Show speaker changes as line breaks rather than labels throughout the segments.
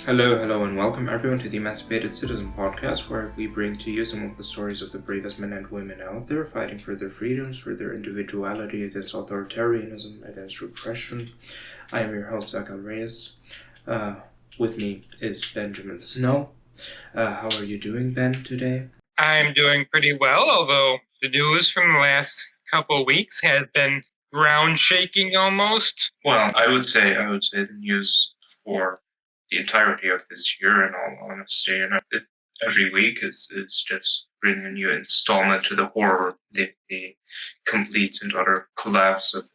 Hello, and welcome everyone to the Emancipated Citizen Podcast, where we bring to you some of the stories of the bravest men and women out there fighting for their freedoms, for their individuality, against authoritarianism, against repression. I am your host, Zach Reyes. With me is Benjamin Snow. How are you doing, Ben, today?
I'm doing pretty well, although the news from the last couple of weeks has been ground shaking almost.
Well, I would say the news for the entirety of this year, in all honesty, and every week is just bringing a new installment to the horror, the complete and utter collapse of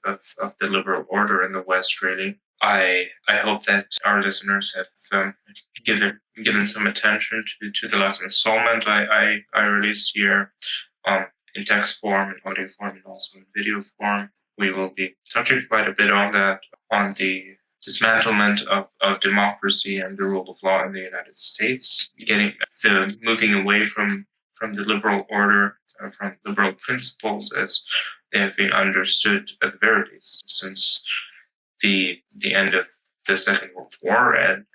the liberal order in the West, really. I hope that our listeners have given some attention to the last installment I released here in text form, in audio form, and also in video form. We will be touching quite a bit on that, on the dismantlement of democracy and the rule of law in the United States, moving away from the liberal order, from liberal principles as they have been understood at the very least since the end of the Second World War, and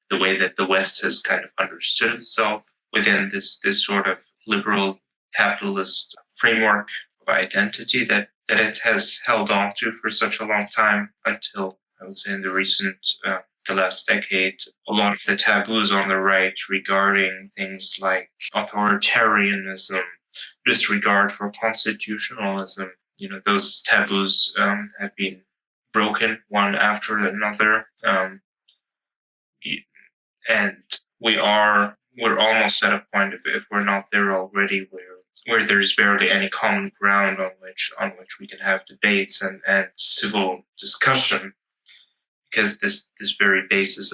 the way that the West has kind of understood itself within this sort of liberal capitalist framework of identity that it has held on to for such a long time until, I would say, in the last decade, a lot of the taboos on the right regarding things like authoritarianism, disregard for constitutionalism, those taboos have been broken one after another, and we're almost at a point, if we're not there already, where there's barely any common ground on which we can have debates and civil discussion, because this very basis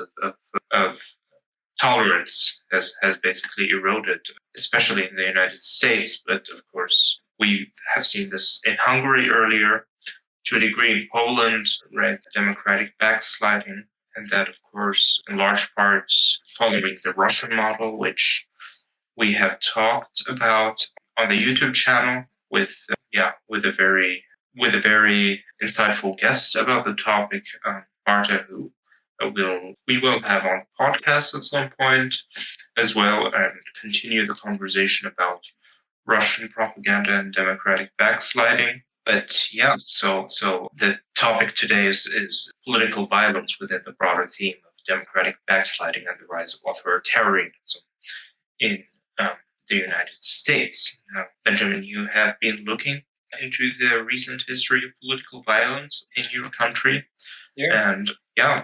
of tolerance has basically eroded, especially in the United States. But of course, we have seen this in Hungary earlier, to a degree in Poland, right? Democratic backsliding, and that, of course, in large part following the Russian model, which we have talked about on the YouTube channel with a very insightful guest about the topic, Marta, who we will have on the podcast at some point as well, and continue the conversation about Russian propaganda and democratic backsliding. But yeah, so the topic today is political violence within the broader theme of democratic backsliding and the rise of authoritarianism in the United States. Now, Benjamin, you have been looking into the recent history of political violence in your country.
Yeah.
And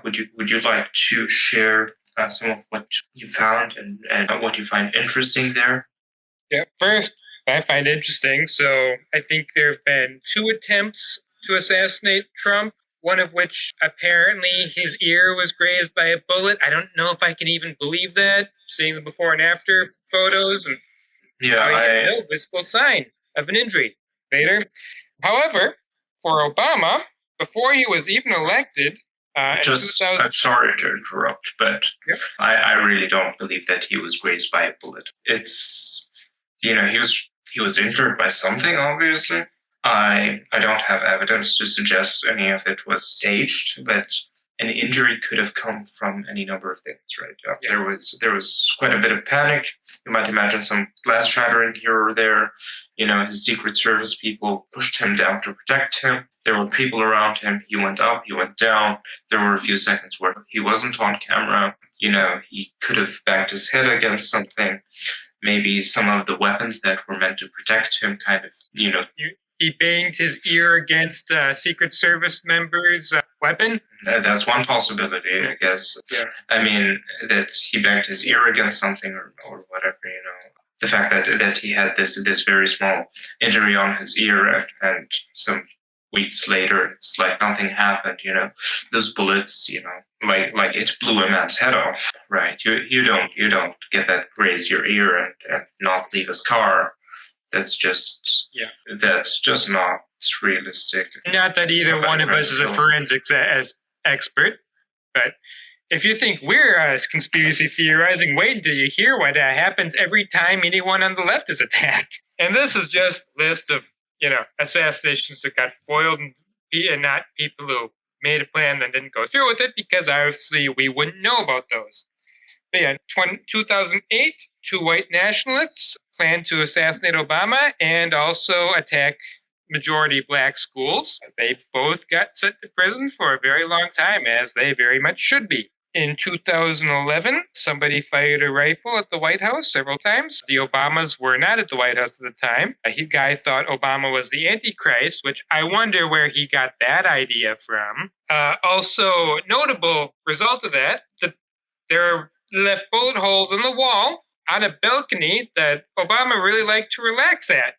would you like to share some of what you found and what you find interesting there?
Yeah. First, I find interesting. So I think there have been 2 attempts to assassinate Trump, one of which apparently his ear was grazed by a bullet. I don't know if I can even believe that, seeing the before and after photos and no visible sign of an injury later. However, for Obama, before he was even elected,
I'm sorry to interrupt, but
yep.
I really don't believe that he was grazed by a bullet. It's, he was injured by something, obviously. I don't have evidence to suggest any of it was staged, but an injury could have come from any number of things, right? There was quite a bit of panic. You might imagine some glass shattering here or there. His Secret Service people pushed him down to protect him. There were people around him. He went up, he went down. There were a few seconds where he wasn't on camera. He could have banged his head against something. Maybe some of the weapons that were meant to protect him kind of,
He banged his ear against a Secret Service member's weapon?
That's one possibility, I guess.
Yeah.
I mean, that he banged his ear against something or whatever, The fact that he had this very small injury on his ear and some weeks later, it's like nothing happened, Those bullets, like it blew a man's head off, right? You don't get that graze your ear and not leave his car. That's just not realistic.
Not that either one of us is a forensics expert, but if you think we're conspiracy theorizing, wait until you hear what happens every time anyone on the left is attacked. And this is just a list of, assassinations that got foiled and not people who made a plan and didn't go through with it, because obviously we wouldn't know about those. But yeah, 2008, two white nationalists planned to assassinate Obama and also attack majority black schools. They both got sent to prison for a very long time, as they very much should be. In 2011, somebody fired a rifle at the White House several times. The Obamas were not at the White House at the time. A guy thought Obama was the Antichrist, which I wonder where he got that idea from. Also, notable result of that, there left bullet holes in the wall on a balcony that Obama really liked to relax at.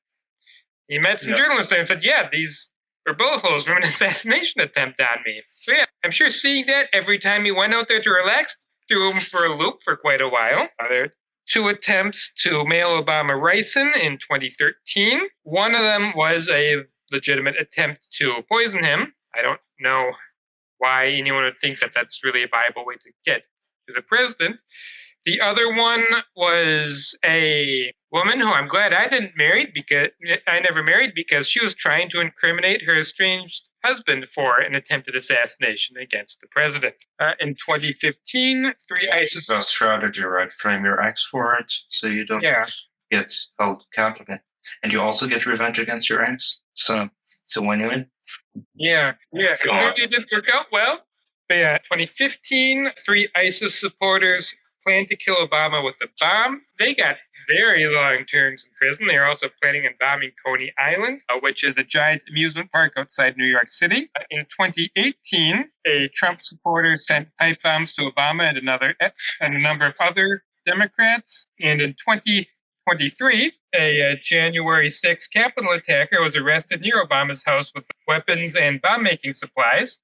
He met some journalists there and said, yeah, these were bullet holes from an assassination attempt on me. So yeah, I'm sure seeing that every time he went out there to relax threw him for a loop for quite a while. There were two attempts to mail Obama ricin in 2013. One of them was a legitimate attempt to poison him. I don't know why anyone would think that that's really a viable way to get to the president. The other one was a woman who I'm glad I never married because she was trying to incriminate her estranged husband for an attempted assassination against the president. In 2015, three ISIS...
It's a strategy, right? Frame your ex for it so you don't get held accountable. And you also get revenge against your ex. So it's a win-win.
Yeah. It didn't work out well. But yeah, 2015, three ISIS supporters planned to kill Obama with a bomb. They got very long terms in prison. They are also planning on bombing Coney Island, which is a giant amusement park outside New York City. In 2018, a Trump supporter sent pipe bombs to Obama and a number of other Democrats. And in 2023, a January 6th Capitol attacker was arrested near Obama's house with weapons and bomb-making supplies.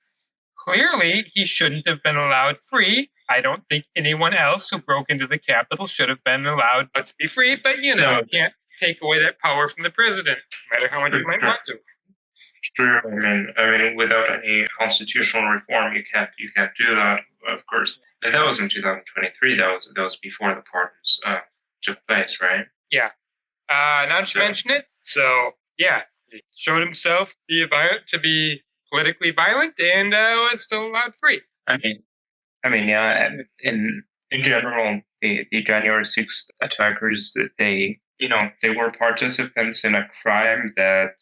Clearly, he shouldn't have been allowed free. I don't think anyone else who broke into the Capitol should have been allowed to be free, but you can't take away that power from the president, no matter how much you might want to.
Sure. I mean, without any constitutional reform, you can't do that. Of course, that was in 2023. That was before the pardons took place, right?
Yeah. Not to mention it. So yeah, he showed himself to be politically violent, and was still allowed free.
I mean, yeah. In general, the January 6th attackers, they were participants in a crime that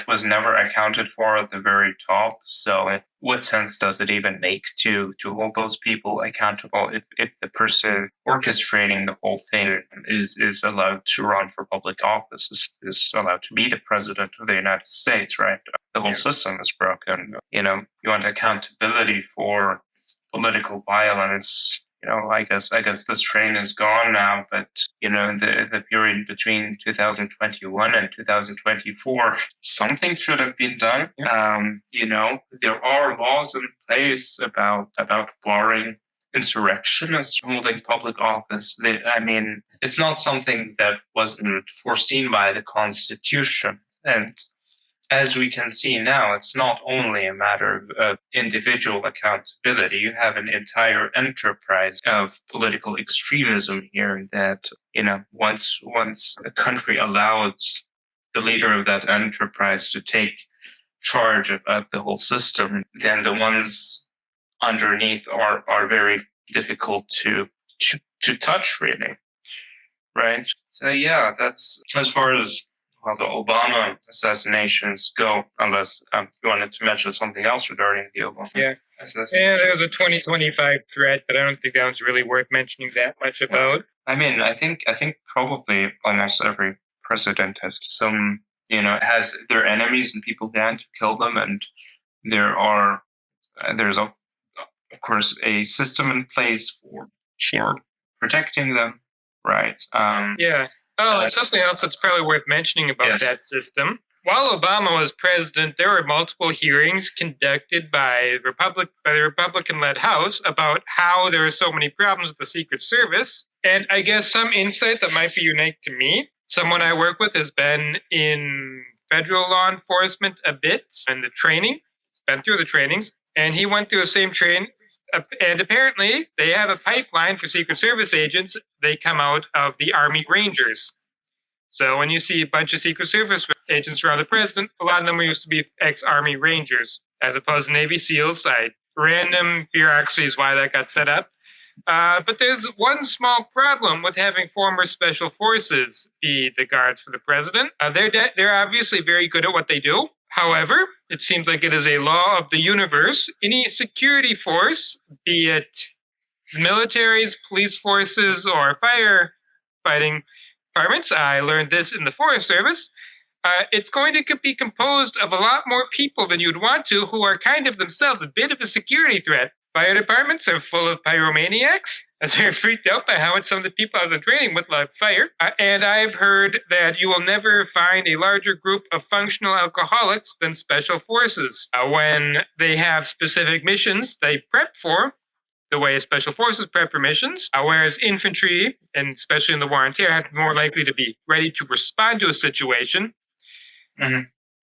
was never accounted for at the very top. So, what sense does it even make to hold those people accountable if the person orchestrating the whole thing is allowed to run for public office, is allowed to be the president of the United States, right? The whole system is broken. You want accountability for political violence. I guess this train is gone now, but in the period between 2021 and 2024, something should have been done. There are laws in place about barring insurrectionists holding public office. It's not something that wasn't foreseen by the Constitution. And as we can see now, it's not only a matter of individual accountability. You have an entire enterprise of political extremism here that, once a country allows the leader of that enterprise to take charge of the whole system, then the ones underneath are very difficult to touch, really. Right? So yeah, that's as far as the Obama assassinations go, unless you wanted to mention something else regarding the Obama assassination.
Yeah, there was a 2025 threat, but I don't think that one's really worth mentioning that much about.
I think probably almost every president has some, has their enemies and people want to kill them, and there's of course a system in place for protecting them, right?
Something else that's probably worth mentioning about that system. While Obama was president, there were multiple hearings conducted by the Republican-led House about how there are so many problems with the Secret Service. And I guess some insight that might be unique to me. Someone I work with has been in federal law enforcement a bit, and the training. He's been through the trainings, and he went through the same training. And apparently, they have a pipeline for Secret Service agents. They come out of the Army Rangers. So when you see a bunch of Secret Service agents around the president, a lot of them used to be ex-Army Rangers, as opposed to Navy SEALs. Random bureaucracy is why that got set up. But there's one small problem with having former special forces be the guards for the president. They're obviously very good at what they do. However, it seems like it is a law of the universe. Any security force, be it militaries, police forces, or firefighting departments, I learned this in the Forest Service, it's going to be composed of a lot more people than you'd want to, who are kind of themselves a bit of a security threat. Fire departments are full of pyromaniacs, as they're freaked out by how much some of the people I've been training with love fire. And I've heard that you will never find a larger group of functional alcoholics than special forces. When they have specific missions they prep for, the way special forces prep for missions, whereas infantry, and especially in the war on terror, are more likely to be ready to respond to a situation.
Mm-hmm.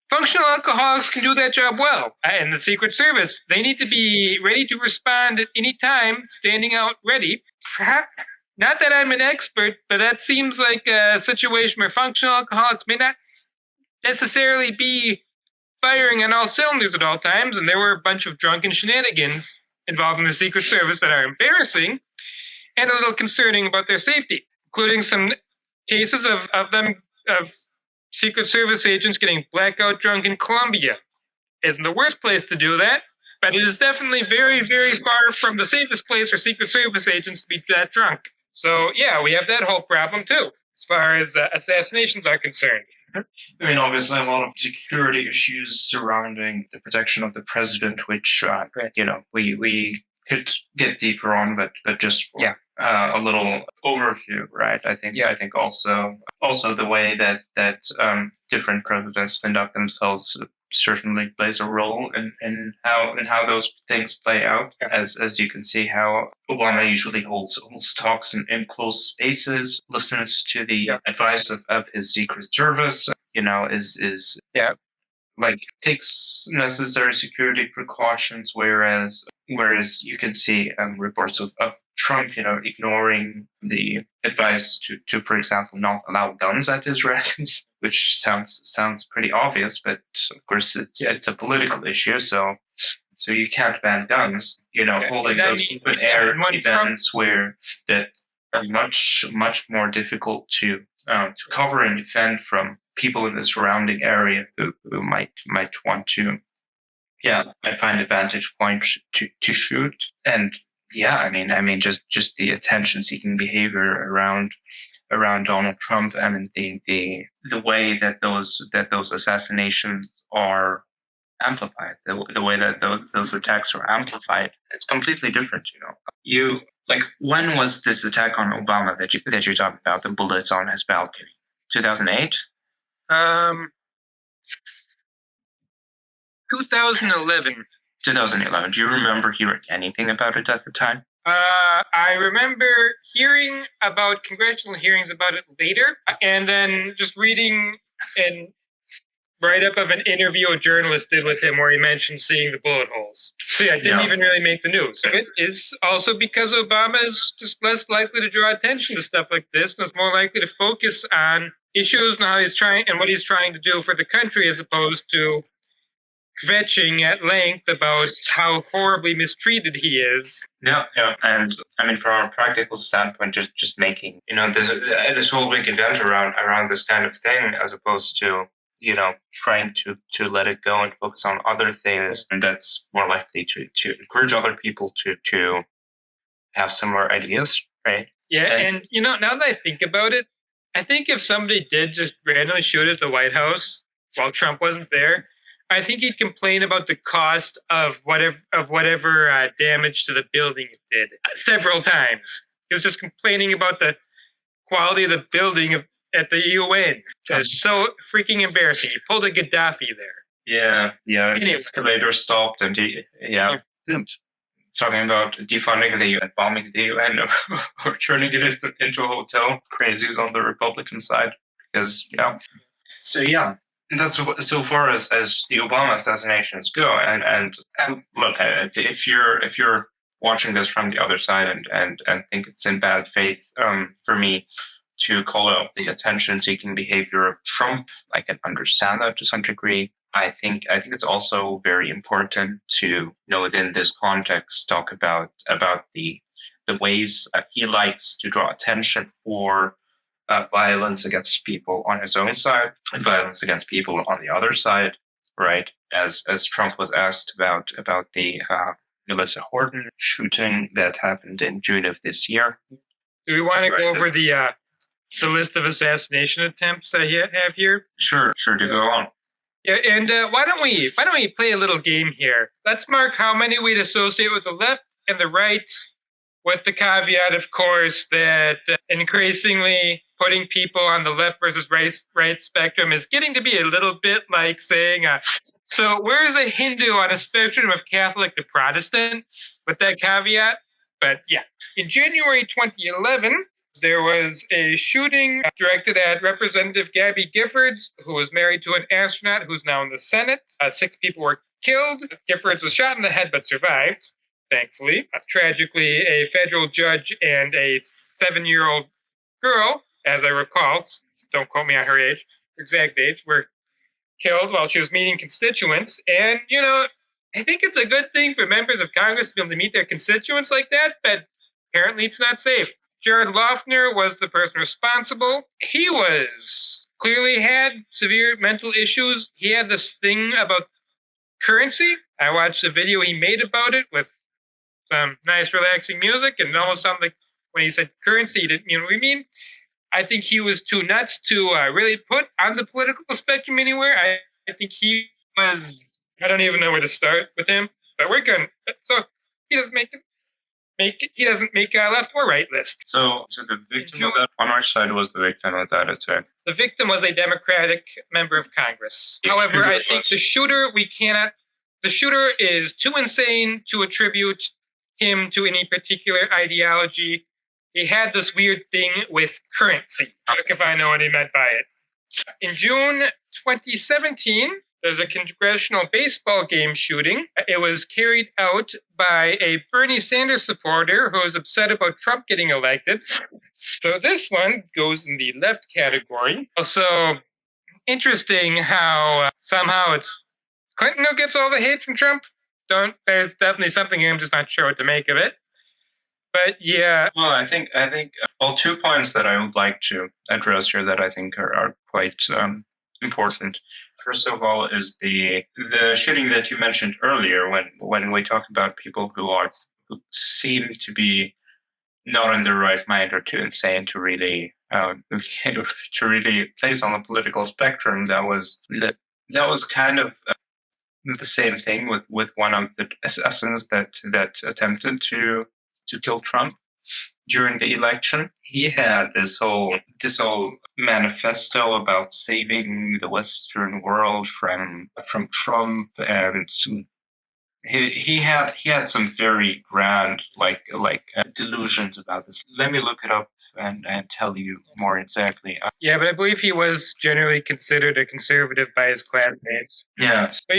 Functional alcoholics can do that job well. And the Secret Service, they need to be ready to respond at any time, standing out ready. Not that I'm an expert, but that seems like a situation where functional alcoholics may not necessarily be firing on all cylinders at all times, and there were a bunch of drunken shenanigans involving the Secret Service that are embarrassing and a little concerning about their safety, including some cases of Secret Service agents getting blackout drunk in Colombia. Isn't the worst place to do that, but it is definitely very, very far from the safest place for Secret Service agents to be that drunk. So, yeah, we have that whole problem, too, as far as assassinations are concerned.
I mean, obviously, a lot of security issues surrounding the protection of the president, which, we could get deeper on, but just for a little overview, right? I think also the way that different presidents conduct themselves certainly plays a role in how those things play out. As you can see, how Obama usually holds talks in closed spaces, listens to the advice of his Secret Service, takes necessary security precautions, whereas you can see reports of Trump, ignoring the advice to, for example, not allow guns at his rallies, which sounds pretty obvious, but of course it's a political issue, so you can't ban guns. Holding those open air events where that are much more difficult to cover and defend from people in the surrounding area who might want to find a vantage point to shoot. And just the attention-seeking behavior around Donald Trump, and the way that those assassinations are amplified, the way that those attacks are amplified, it's completely different. When was this attack on Obama that you're talking about? The bullets on his balcony, 2008.
2011.
2011. Do you remember hearing anything about it at the time?
I remember hearing about congressional hearings about it later, and then just reading a write-up of an interview a journalist did with him where he mentioned seeing the bullet holes. So it didn't even really make the news. It is also because Obama is just less likely to draw attention to stuff like this, and is more likely to focus on issues and how he's trying and what he's trying to do for the country, as opposed to kvetching at length about how horribly mistreated he is.
Yeah. And I mean, from a practical standpoint, just making, this whole big event around this kind of thing, as opposed to, trying to let it go and focus on other things, and that's more likely to encourage other people to have similar ideas, right?
Yeah, and now that I think about it, I think if somebody did just randomly shoot at the White House while Trump wasn't there, I think he'd complain about the cost of whatever damage to the building it did several times. He was just complaining about the quality of the building at the UN. It's so freaking embarrassing. He pulled a Gaddafi there.
Yeah.
Anyway.
Escalator stopped, and talking about defunding the UN, bombing the UN, or turning it into a hotel. Crazies on the Republican side, because that's so far as the Obama assassinations go. And look, if you're watching this from the other side and think it's in bad faith for me to call out the attention-seeking behavior of Trump, I can understand that to some degree. I think it's also very important to, within this context, talk about the the ways he likes to draw attention for violence against people on his own side and violence against people on the other side, right? As Trump was asked about the Melissa Horton shooting that happened in June of this year.
Do we want to go over the list of assassination attempts that you have here?
Sure, to go on.
Yeah, and why don't we play a little game here? Let's mark how many we'd associate with the left and the right, with the caveat, of course, that increasingly putting people on the left versus right spectrum is getting to be a little bit like saying, so where's a Hindu on a spectrum of Catholic to Protestant, with that caveat? But yeah, in January 2011, there was a shooting directed at Representative Gabby Giffords, who was married to an astronaut who's now in the Senate. 6 people were killed. Giffords was shot in the head but survived, thankfully. Tragically, a federal judge and a 7-year-old girl, as I recall, don't quote me on her exact age, were killed while she was meeting constituents. And, I think it's a good thing for members of Congress to be able to meet their constituents like that, but apparently it's not safe. Jared Loughner was the person responsible. He clearly had severe mental issues. He had this thing about currency. I watched a video he made about it with some nice relaxing music, and it almost sounded like when he said currency, he didn't mean what we mean. I think he was too nuts to really put on the political spectrum anywhere. I think he was, I don't even know where to start with him, but we're good. So he doesn't make a left or right list.
So the victim of that, on our side was the victim of that attack.
The victim was a Democratic member of Congress. However, I think the shooter is too insane to attribute him to any particular ideology. He had this weird thing with currency, if I know what he meant by it. In June 2017, there's a congressional baseball game shooting. It was carried out by a Bernie Sanders supporter who was upset about Trump getting elected. So this one goes in the left category. Also, interesting how somehow it's Clinton who gets all the hate from Trump. There's definitely something I'm just not sure what to make of it. But yeah.
Well, I think 2 points that I would like to address here that I think are quite important. First of all, is the shooting that you mentioned earlier when we talk about people who seem to be not in their right mind or too insane to really place on the political spectrum. That was kind of the same thing with one of the assassins that attempted to kill Trump during the election. He had this whole manifesto about saving the Western world from Trump, and he had some very grand delusions about this. Let me look it up and tell you more exactly.
Yeah, but I believe he was generally considered a conservative by his classmates.
Yeah,
but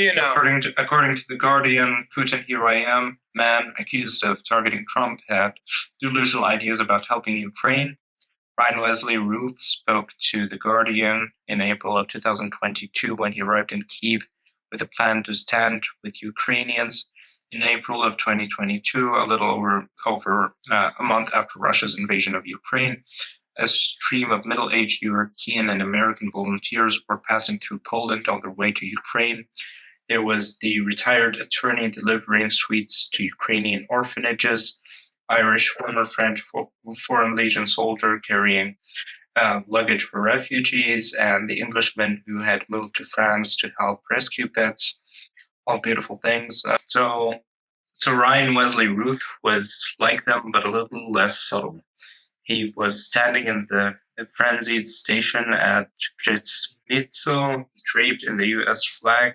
according to The Guardian, Putin, here I am, man accused of targeting Trump, had delusional ideas about helping Ukraine. Ryan Wesley Ruth spoke to The Guardian in April of 2022 when he arrived in Kyiv with a plan to stand with Ukrainians. In April of 2022, a little over a month after Russia's invasion of Ukraine, a stream of middle-aged European and American volunteers were passing through Poland on their way to Ukraine. There was the retired attorney delivering sweets to Ukrainian orphanages, Irish former French Foreign Legion soldier carrying luggage for refugees, and the Englishman who had moved to France to help rescue pets. All beautiful things. So Ryan Wesley Ruth was like them, but a little less subtle. He was standing in the frenzied station at Kritsmitzel, draped in the U.S. flag.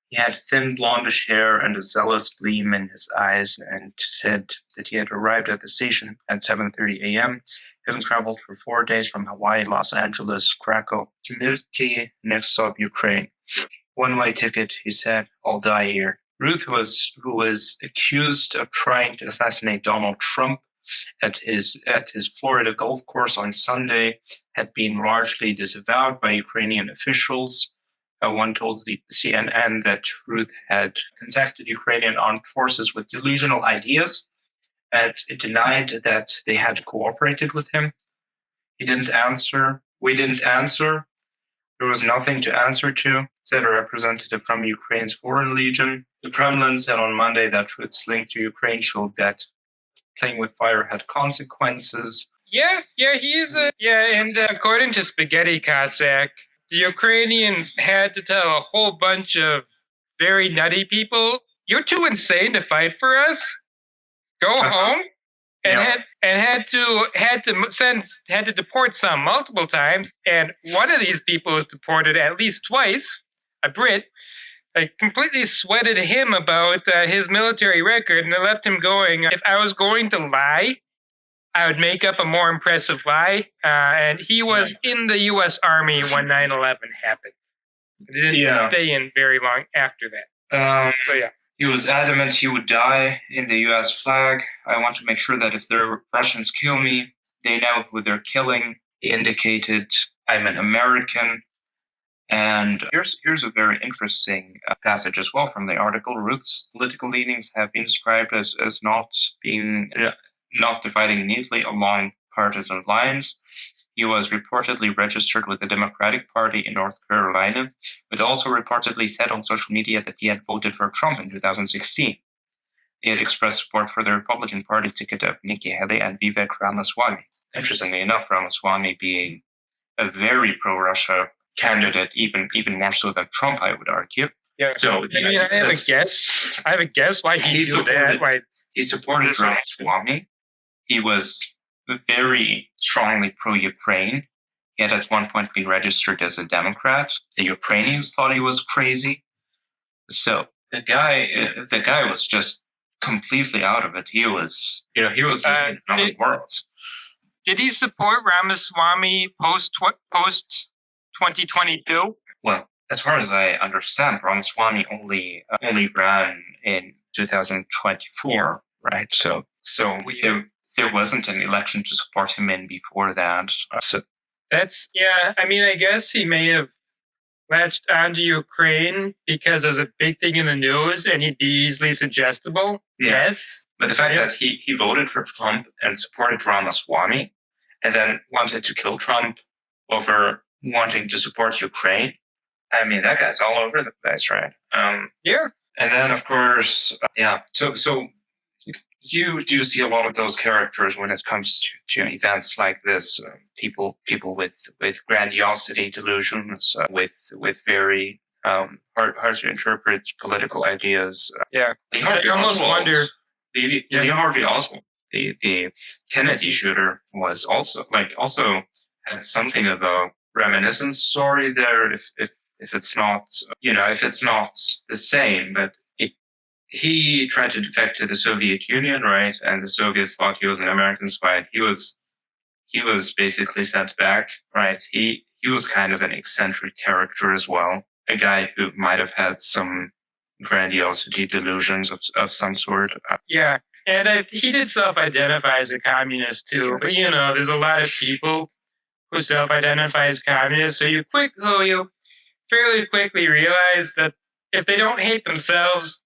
He had thin blondish hair and a zealous gleam in his eyes, and said that he had arrived at the station at 7:30 a.m., having traveled for 4 days from Hawaii, Los Angeles, Krakow, to Milki, next stop, Ukraine. One-way ticket, he said, I'll die here. Ruth, who was accused of trying to assassinate Donald Trump at his Florida golf course on Sunday, had been largely disavowed by Ukrainian officials. One told the CNN that Ruth had contacted Ukrainian armed forces with delusional ideas and it denied that they had cooperated with him. He didn't answer. We didn't answer. There was nothing to answer to, said a representative from Ukraine's Foreign Legion. The Kremlin said on Monday that tweets linked to Ukraine showed that playing with fire had consequences.
Yeah, he is and according to Spaghetti Cossack, the Ukrainians had to tell a whole bunch of very nutty people, "You're too insane to fight for us. Go home." And had to deport some multiple times, and one of these people was deported at least twice, a Brit. I completely sweated him about his military record, and I left him going. If I was going to lie, I would make up a more impressive lie. And he was in the U.S. Army when 9/11 happened. He didn't stay in very long after that.
He was adamant he would die in the U.S. flag. I want to make sure that if the Russians kill me, they know who they're killing. He indicated, I'm an American. And here's a very interesting passage as well from the article. Ruth's political leanings have been described as not dividing neatly along partisan lines. He was reportedly registered with the Democratic Party in North Carolina, but also reportedly said on social media that he had voted for Trump in 2016. He had expressed support for the Republican Party ticket of Nikki Haley and Vivek Ramaswamy. Interestingly enough, Ramaswamy being a very pro-Russia candidate, even more so than Trump, I would argue.
Yeah. So I have a guess. I have a guess why he did that.
He supported Ramaswamy. He was very strongly pro-Ukraine. He had at one point been registered as a Democrat. The Ukrainians thought he was crazy. So the guy was just completely out of it. He was in another world.
Did he support Ramaswamy post 2022?
Well, as far as I understand, Ramaswamy only ran in 2024, right? So there wasn't an election to support him in before that.
I guess he may have latched onto Ukraine because there's a big thing in the news and he'd be easily suggestible.
Yeah.
Yes.
But the fact that he voted for Trump and supported Ramaswamy and then wanted to kill Trump over wanting to support Ukraine, I mean, that guy's all over the place, right?
Yeah.
And then, of course, So you do see a lot of those characters when it comes to events like this. People with grandiosity delusions, with very hard to interpret political ideas.
Lee
Harvey Oswald, the Kennedy shooter, was also had something of a reminiscence story there. If it's not the same, but he tried to defect to the Soviet Union, right? And the Soviets thought he was an American spy. He was basically sent back, right? He was kind of an eccentric character as well. A guy who might have had some grandiosity delusions of some sort.
Yeah. And he did self-identify as a communist too. But there's a lot of people who self-identify as communists. So you fairly quickly realize that if they don't hate themselves,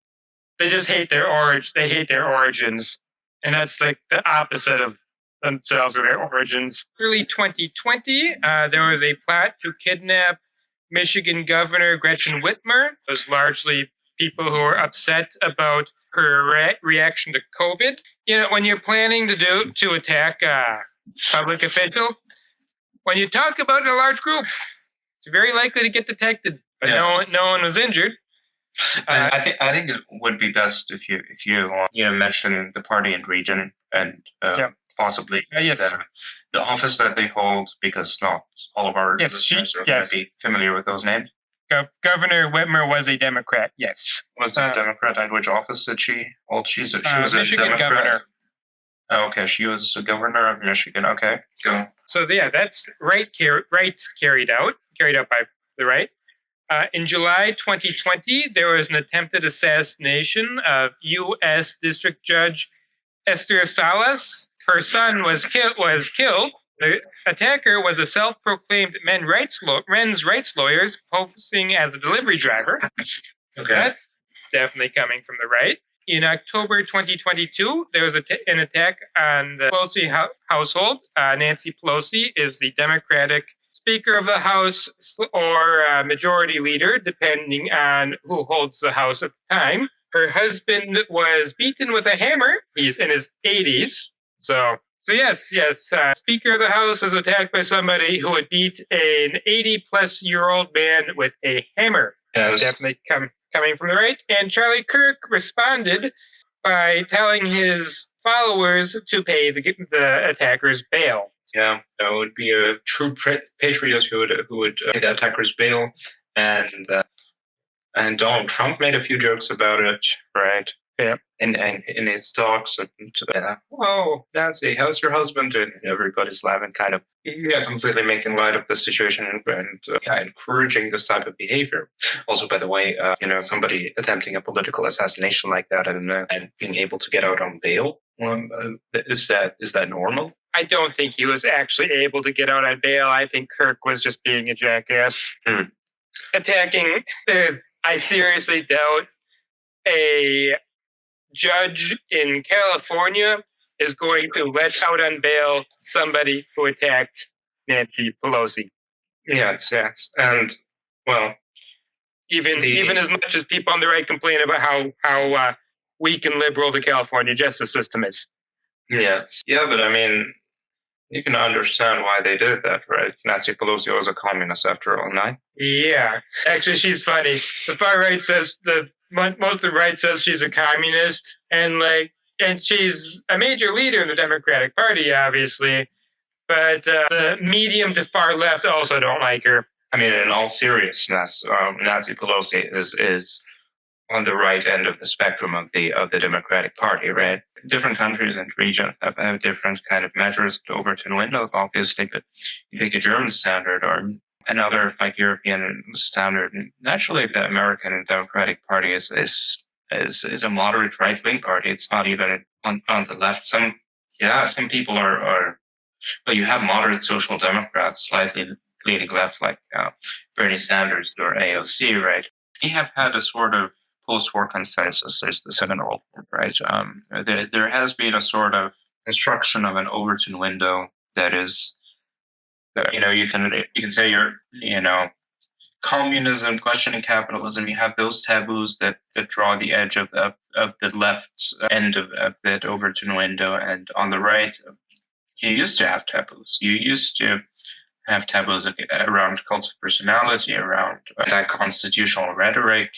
they just hate their They hate their origins, and that's like the opposite of themselves or their origins. Early 2020, there was a plot to kidnap Michigan Governor Gretchen Whitmer. It was largely people who were upset about her reaction to COVID. When you're planning to attack a public official, when you talk about a large group, it's very likely to get detected. But no one was injured.
I think it would be best if you mention the party and region and possibly the office that they hold, because not all of our listeners are going to be familiar with those names.
Governor Whitmer was a Democrat. Yes,
was a Democrat. And which office did she hold? She was
Michigan
a Democrat.
Governor.
Oh, okay, she was a governor of Michigan. Okay, go.
So that's carried out by the right. In July 2020, there was an attempted assassination of U.S. District Judge Esther Salas. Her son was killed. The attacker was a self-proclaimed men's rights lawyer posing as a delivery driver.
Okay.
That's definitely coming from the right. In October 2022, there was an attack on the Pelosi household. Nancy Pelosi is the Democratic Speaker of the House or Majority Leader, depending on who holds the House at the time. Her husband was beaten with a hammer. He's in his 80s. So yes. Speaker of the House was attacked by somebody who would beat an 80-plus-year-old man with a hammer.
Yes.
Definitely coming from the right. And Charlie Kirk responded by telling his followers to pay the attackers bail.
Yeah, that would be a true patriot who would pay the attackers bail. And Donald Trump made a few jokes about it, right?
Yeah.
In his talks, and oh, Nancy, how's your husband? And everybody's laughing, kind of. Yeah, completely making light of the situation and encouraging this type of behavior. Also, by the way, somebody attempting a political assassination like that and being able to get out on bail, is that normal?
I don't think he was actually able to get out on bail. I think Kirk was just being a jackass. Attacking. I seriously doubt a judge in California is going to let out on bail somebody who attacked Nancy Pelosi.
Yes. And, well...
Even as much as people on the right complain about how weak and liberal the California justice system is.
Yes. Yeah, but I mean, you can understand why they did that, right? Nancy Pelosi was a communist after all, right?
Yeah. Actually, she's funny. The far right says most of the right says she's a communist, and she's a major leader in the Democratic Party, obviously, but the medium to far left also don't like her.
I mean, in all seriousness, Nancy Pelosi is on the right end of the spectrum of the Democratic Party, right? Different countries and regions have different kind of measures to overturn windows, obviously, but you take a German standard or another European standard. Naturally, the American Democratic Party is a moderate right-wing party. It's not even on the left. Some people are, but you have moderate social democrats slightly leaning left, like Bernie Sanders or AOC, right? We have had a sort of post-war consensus since the Second World War, right? There has been a sort of construction of an Overton window that is, you can say communism, questioning capitalism. You have those taboos that draw the edge of the left end of that Overton window, and on the right, you used to have taboos. You used to have taboos around cults of personality, around anti-constitutional rhetoric,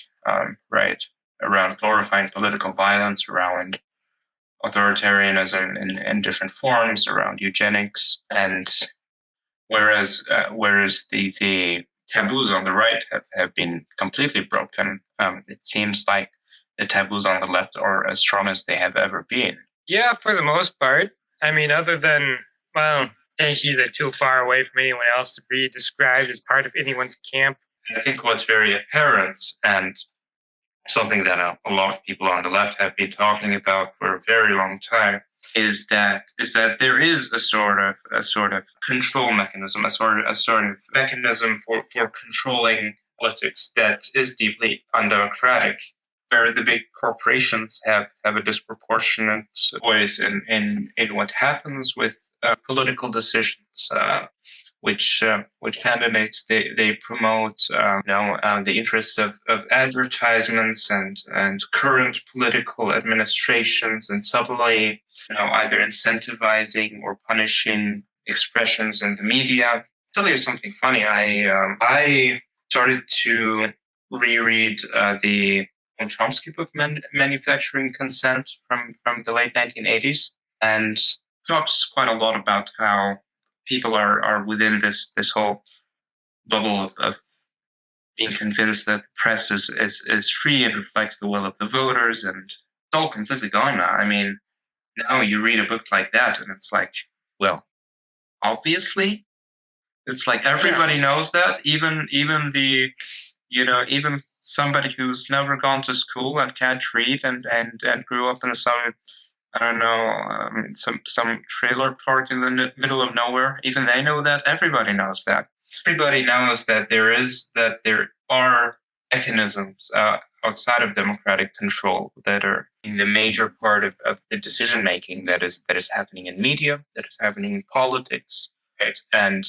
right, around glorifying political violence, around authoritarianism in different forms, around eugenics, and whereas the taboos on the right have been completely broken, it seems like the taboos on the left are as strong as they have ever been.
Yeah, for the most part. I mean, other than, thank you, they're too far away from anyone else to be described as part of anyone's camp.
I think what's very apparent, and something that a lot of people on the left have been talking about for a very long time, is that there is a sort of control mechanism, a sort of mechanism for controlling politics that is deeply undemocratic, where the big corporations have a disproportionate voice in what happens with political decisions, which candidates they promote, the interests of advertisements and current political administrations, and subtly, either incentivizing or punishing expressions in the media. I'll tell you something funny. I started to reread the Chomsky book, Manufacturing Consent, from the late 1980s, and talks quite a lot about how people are within this whole bubble of being convinced that the press is free and reflects the will of the voters, and it's all completely gone now. I mean, now you read a book like that, and it's like, well, obviously, it's like everybody knows that, even somebody who's never gone to school and can't read and grew up in some, I don't know, some trailer park in the middle of nowhere. Even they know that. Everybody knows that. Everybody knows that there are mechanisms outside of democratic control that are in the major part of the decision making that is happening in media, that is happening in politics, right? And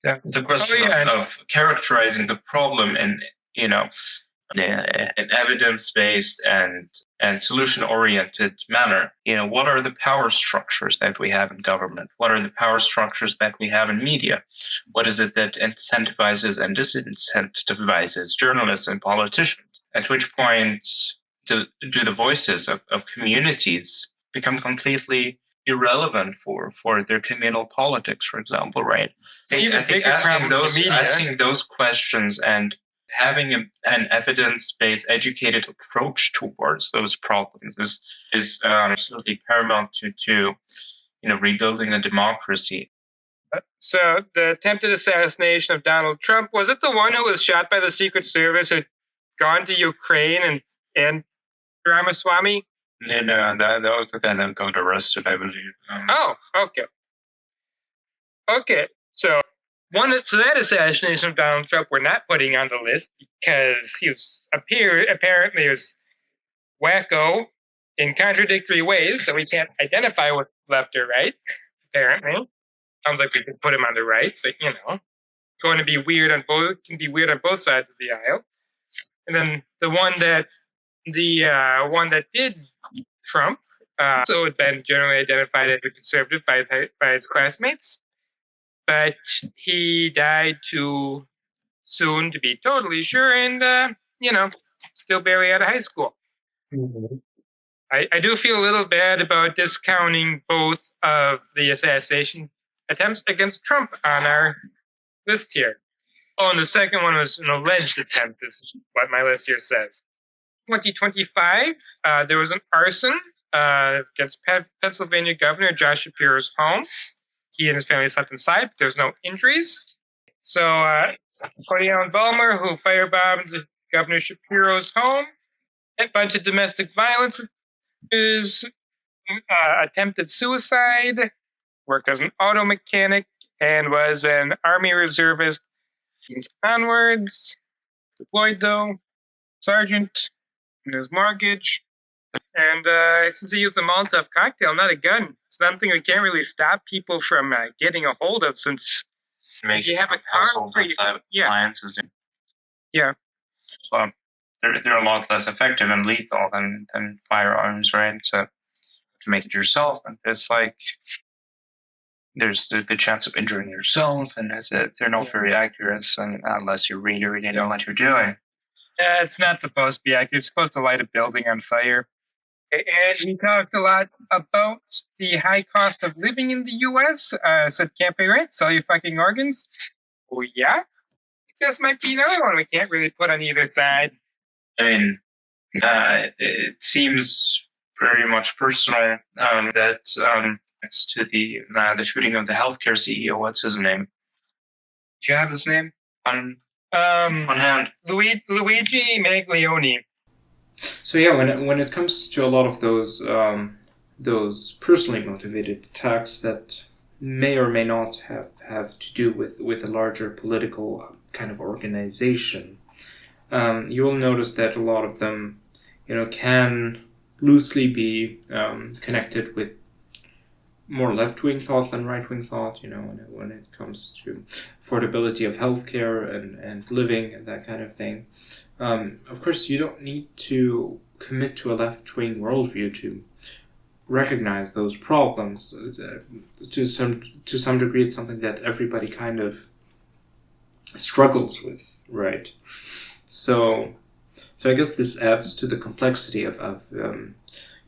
the question of characterizing the problem in an evidence-based and solution-oriented manner. What are the power structures that we have in government? What are the power structures that we have in media? What is it that incentivizes and disincentivizes journalists and politicians? At which point do the voices of communities become completely irrelevant for their communal politics, for example, right?
So
I think asking those questions and having an evidence-based, educated approach towards those problems is absolutely paramount to rebuilding a democracy.
So the attempted assassination of Donald Trump, was it the one who was shot by the Secret Service who'd gone to Ukraine and Ramaswamy?
No, that was the guy that got arrested, I believe.
Okay. Okay, so that assassination of Donald Trump we're not putting on the list because he was apparently was wacko in contradictory ways that we can't identify with left or right, apparently. Sounds like we could put him on the right, but going to be weird on both sides of the aisle. And then the one that did Trump, so had been generally identified as a conservative by his classmates, but he died too soon to be totally sure, and still barely out of high school. Mm-hmm. I do feel a little bad about discounting both of the assassination attempts against Trump on our list here. Oh, and the second one was an alleged attempt, is what my list here says. 2025, there was an arson against Pennsylvania Governor Josh Shapiro's home. He and his family slept inside, but there's no injuries. So, Cody Allen Balmer, who firebombed Governor Shapiro's home, a bunch of domestic violence is attempted suicide, worked as an auto mechanic, and was an Army reservist. He's onwards, deployed though, sergeant in his mortgage. And since he used a Molotov cocktail, not a gun, something we can't really stop people from getting a hold of, since if you have a car,
appliances.
Yeah.
So they're a lot less effective and lethal than firearms, right? So to make it yourself, and it's like there's a good chance of injuring yourself, and they're not very accurate, unless you really, really know what you're doing.
It's not supposed to be accurate. It's supposed to light a building on fire. And he talks a lot about the high cost of living in the U.S. Said can't pay rent, sell your fucking organs. Oh, yeah? This might be another one we can't really put on either side.
I mean, it seems very much personal that it's to the shooting of the healthcare CEO. What's his name? Do you have his name on hand?
Luigi Maglione.
So yeah, when it comes to a lot of those personally motivated attacks that may or may not have to do with a larger political kind of organization, you will notice that a lot of them, can loosely be connected with more left-wing thought than right-wing thought. When it comes to affordability of healthcare and living and that kind of thing. Of course, you don't need to commit to a left-wing worldview to recognize those problems. To some degree, it's something that everybody kind of struggles with, right? So I guess this adds to the complexity of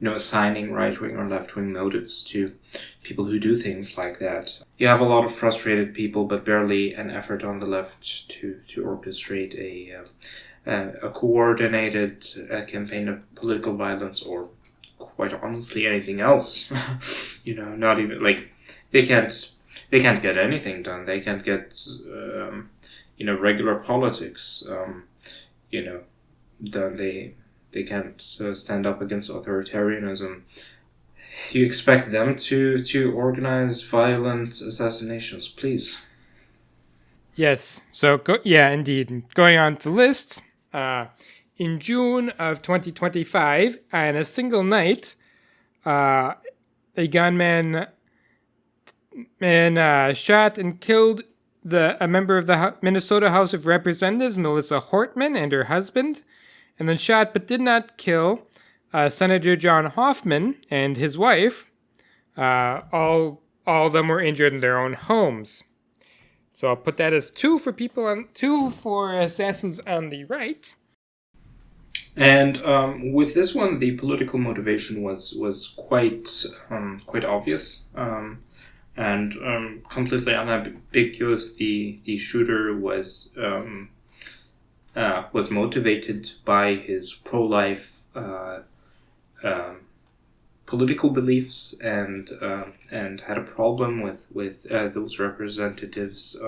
assigning right-wing or left-wing motives to people who do things like that. You have a lot of frustrated people, but barely an effort on the left to orchestrate a coordinated campaign of political violence, or quite honestly anything else. Not even they can't get anything done. They can't get regular politics done. They can't stand up against authoritarianism. You expect them to organize violent assassinations, please.
Yes. So, indeed. Going on to the list, in June of 2025, on a single night, a gunman shot and killed a member of the Minnesota House of Representatives, Melissa Hortman, and her husband, and then shot but did not kill Senator John Hoffman and his wife. All of them were injured in their own homes. So I'll put that as two for assassins on the right.
And with this one, the political motivation was quite obvious and completely unambiguous. The shooter was motivated by his pro-life political beliefs and had a problem with those representatives'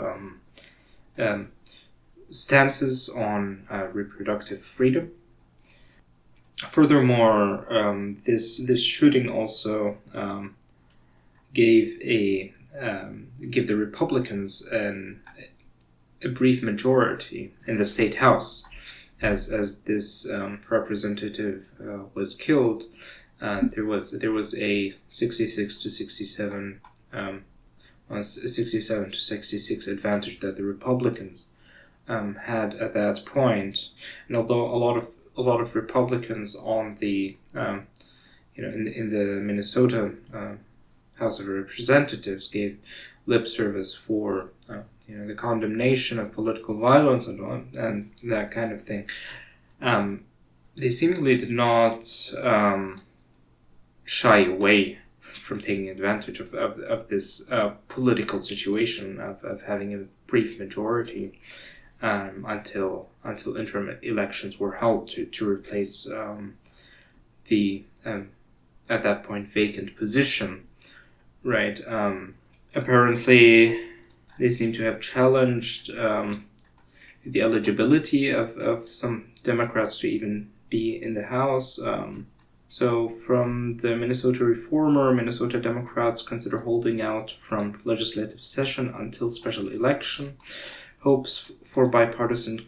stances on reproductive freedom. Furthermore, this shooting also gave the Republicans a brief majority in the state house, as this representative was killed. There was a 66 to 67 67 to 66 advantage that the Republicans had at that point. And although a lot of Republicans on the in the Minnesota House of Representatives gave lip service for the condemnation of political violence and that kind of thing, they seemingly did not shy away from taking advantage of this political situation of having a brief majority until interim elections were held to replace the at that point vacant position. Right. Apparently, they seem to have challenged the eligibility of some Democrats to even be in the House. So from the Minnesota Reformer, Minnesota Democrats consider holding out from legislative session until special election. Hopes for bipartisan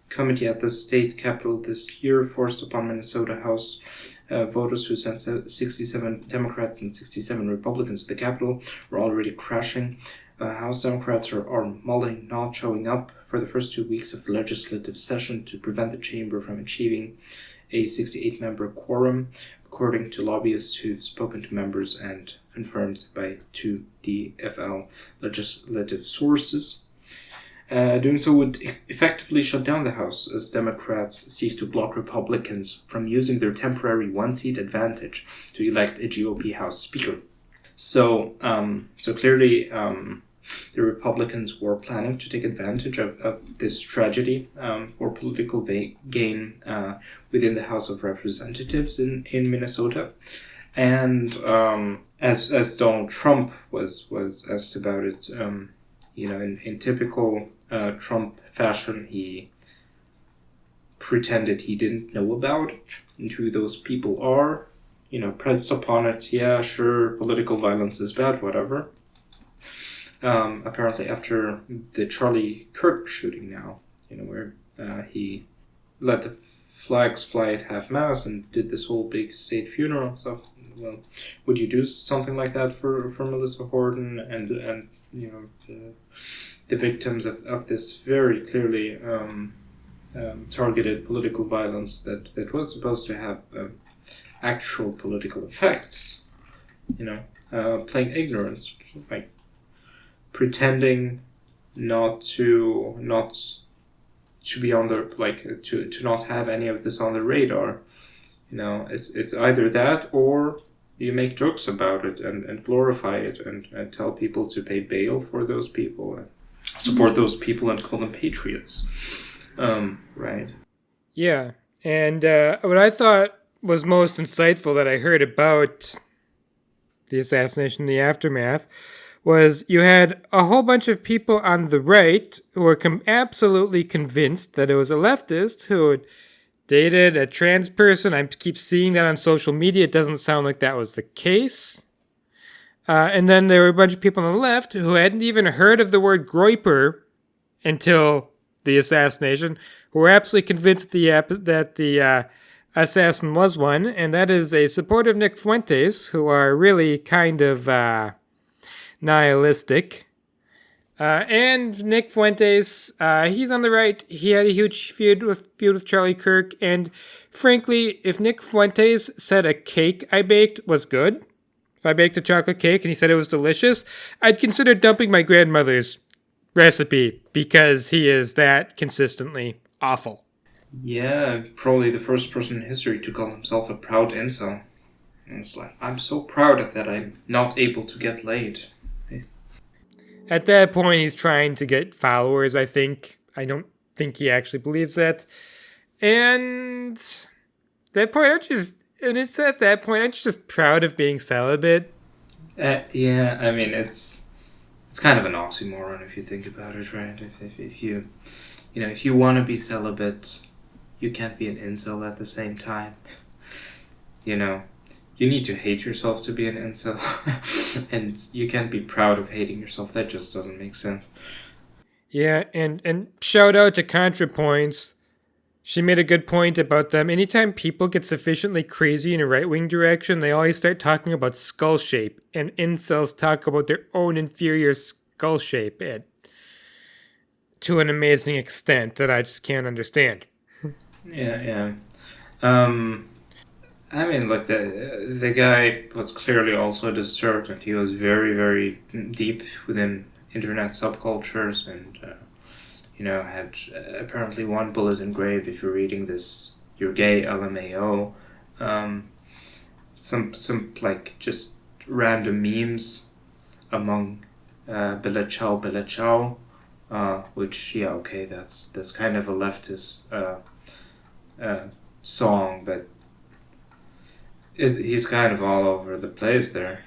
committee at the state capitol this year forced upon Minnesota House voters who sent 67 Democrats and 67 Republicans to the Capitol were already crashing. House Democrats are mulling not showing up for the first 2 weeks of the legislative session to prevent the chamber from achieving a 68-member quorum, according to lobbyists who've spoken to members and confirmed by two DFL legislative sources. Doing so would effectively shut down the House, as Democrats seek to block Republicans from using their temporary one-seat advantage to elect a GOP House Speaker. So clearly, the Republicans were planning to take advantage of this tragedy for political gain within the House of Representatives in Minnesota. And as Donald Trump was asked about it, in typical Trump fashion, he pretended he didn't know about it and who those people are. Pressed upon it, yeah, sure, political violence is bad, whatever. Apparently after the Charlie Kirk shooting now, where he let the flags fly at half-mast and did this whole big state funeral stuff. Well, would you do something like that for Melissa Horton and the victims of this very clearly targeted political violence that was supposed to have actual political effects? Playing ignorance, like pretending not to be on the to not have any of this on the radar. It's either that or you make jokes about it and glorify it and tell people to pay bail for those people and support those people and call them patriots. Right.
Yeah. And what I thought was most insightful that I heard about the assassination, the aftermath, was you had a whole bunch of people on the right who were absolutely convinced that it was a leftist who had dated a trans person. I keep seeing that on social media. It doesn't sound like that was the case. And then there were a bunch of people on the left who hadn't even heard of the word groiper until the assassination, who were absolutely convinced that the assassin was one, and that is a supporter of Nick Fuentes, who are really kind of nihilistic. And Nick Fuentes, he's on the right. He had a huge feud with Charlie Kirk, and frankly, if Nick Fuentes said a cake I baked was good, if I baked a chocolate cake and he said it was delicious, I'd consider dumping my grandmother's recipe because he is that consistently awful.
Yeah, probably the first person in history to call himself a proud incel. And it's like, I'm so proud of that I'm not able to get laid.
At that point, he's trying to get followers, I think. I don't think he actually believes that. And that point, it's at that point, I'm just proud of being celibate.
Yeah, I mean, it's kind of an oxymoron if you think about it, right? If you want to be celibate, you can't be an incel at the same time. You need to hate yourself to be an incel, and you can't be proud of hating yourself. That just doesn't make sense.
Yeah, and shout out to ContraPoints. She made a good point about them. Anytime people get sufficiently crazy in a right-wing direction, they always start talking about skull shape, and incels talk about their own inferior skull shape to an amazing extent that I just can't understand.
Yeah. I mean, like, the guy was clearly also disturbed, and he was very, very deep within internet subcultures, and, had apparently one bullet engraved, if you're reading this, you're gay, LMAO. Some like, just random memes among Bella Ciao, which, yeah, okay, that's kind of a leftist song, but he's kind of all over the place there.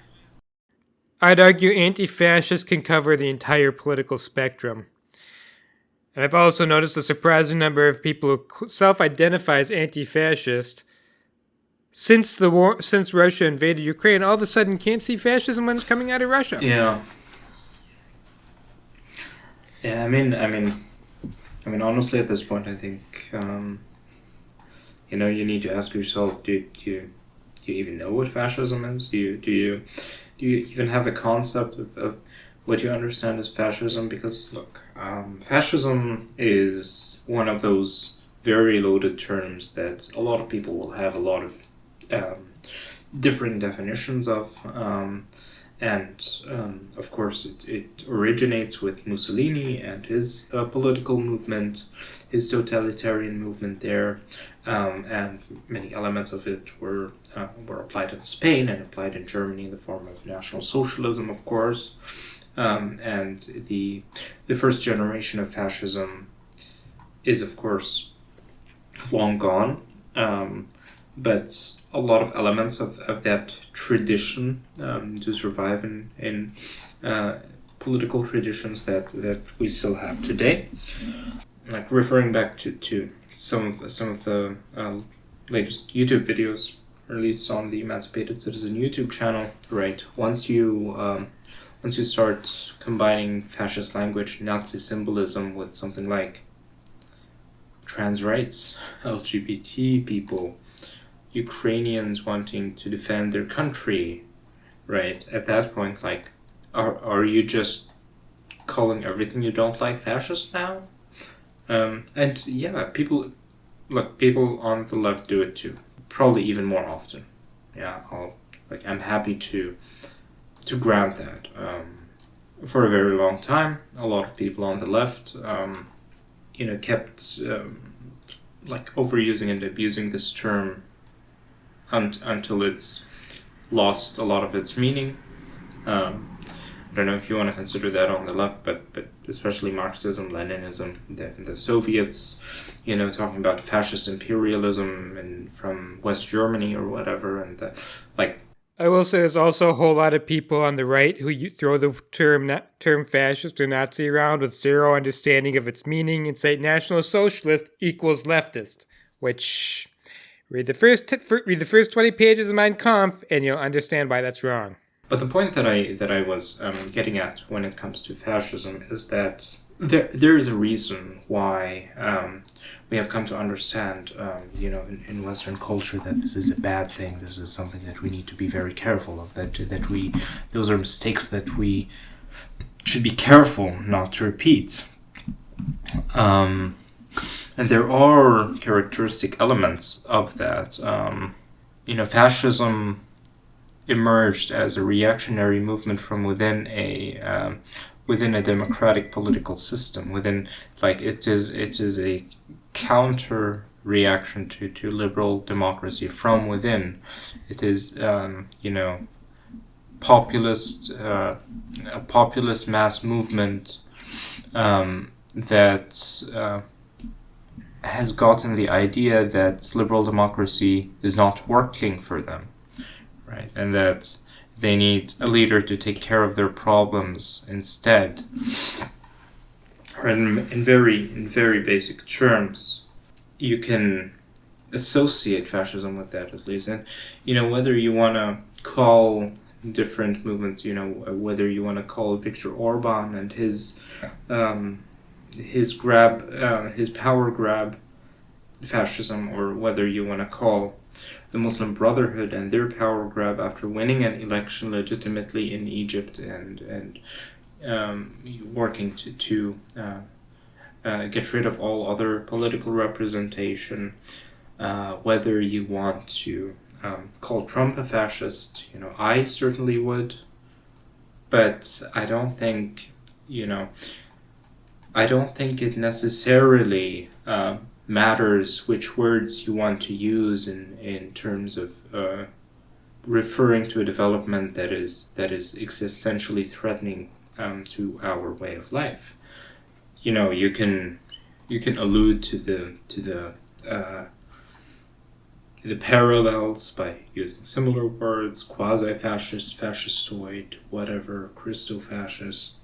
I'd argue anti-fascists can cover the entire political spectrum. And I've also noticed a surprising number of people who self-identify as anti-fascist since Russia invaded Ukraine, all of a sudden can't see fascism when it's coming out of Russia.
Yeah. I mean, honestly, at this point, I think, you need to ask yourself: Do you even know what fascism is? Do you even have a concept of what you understand as fascism? Because look, fascism is one of those very loaded terms that a lot of people will have a lot of different definitions of, and of course it originates with Mussolini and his political movement, his totalitarian movement there, and many elements of it were applied in Spain and applied in Germany in the form of National Socialism, of course. And the first generation of fascism is, of course, long gone, but a lot of elements of that tradition do survive in political traditions that we still have today. Like, referring back to some of the latest YouTube videos released on the Emancipated Citizen YouTube channel, right? Once you start combining fascist language, Nazi symbolism with something like trans rights, LGBT people, Ukrainians wanting to defend their country, right? At that point, like, are you just calling everything you don't like fascist now? And yeah, people on the left do it too. Probably even more often. Yeah, I'm happy to grant that. For a very long time, a lot of people on the left, kept overusing and abusing this term until it's lost a lot of its meaning. I don't know if you want to consider that on the left, but especially Marxism, Leninism, the Soviets, talking about fascist imperialism and from West Germany or whatever, and
I will say there's also a whole lot of people on the right who throw the term fascist or Nazi around with zero understanding of its meaning and say National Socialist equals leftist, which read the first 20 pages of Mein Kampf and you'll understand why that's wrong.
But the point that I was getting at when it comes to fascism is that There is a reason why we have come to understand, in Western culture, that this is a bad thing. This is something that we need to be very careful of. Those are mistakes that we should be careful not to repeat. And there are characteristic elements of that. Fascism emerged as a reactionary movement from within a democratic political system. It is a counter reaction to liberal democracy from within. It is populist a populist mass movement that has gotten the idea that liberal democracy is not working for them, right? And that they need a leader to take care of their problems instead. Or in very basic terms, you can associate fascism with that, at least. And whether you want to call different movements, whether you want to call Viktor Orban and his power grab fascism, or whether you want to call the Muslim Brotherhood and their power grab after winning an election legitimately in Egypt and working to get rid of all other political representation, whether you want to call Trump a fascist, I certainly would, but I don't think it necessarily matters which words you want to use in terms of referring to a development that is existentially threatening to our way of life. You can allude to the parallels by using similar words: quasi-fascist, fascistoid, whatever, Christo-fascist,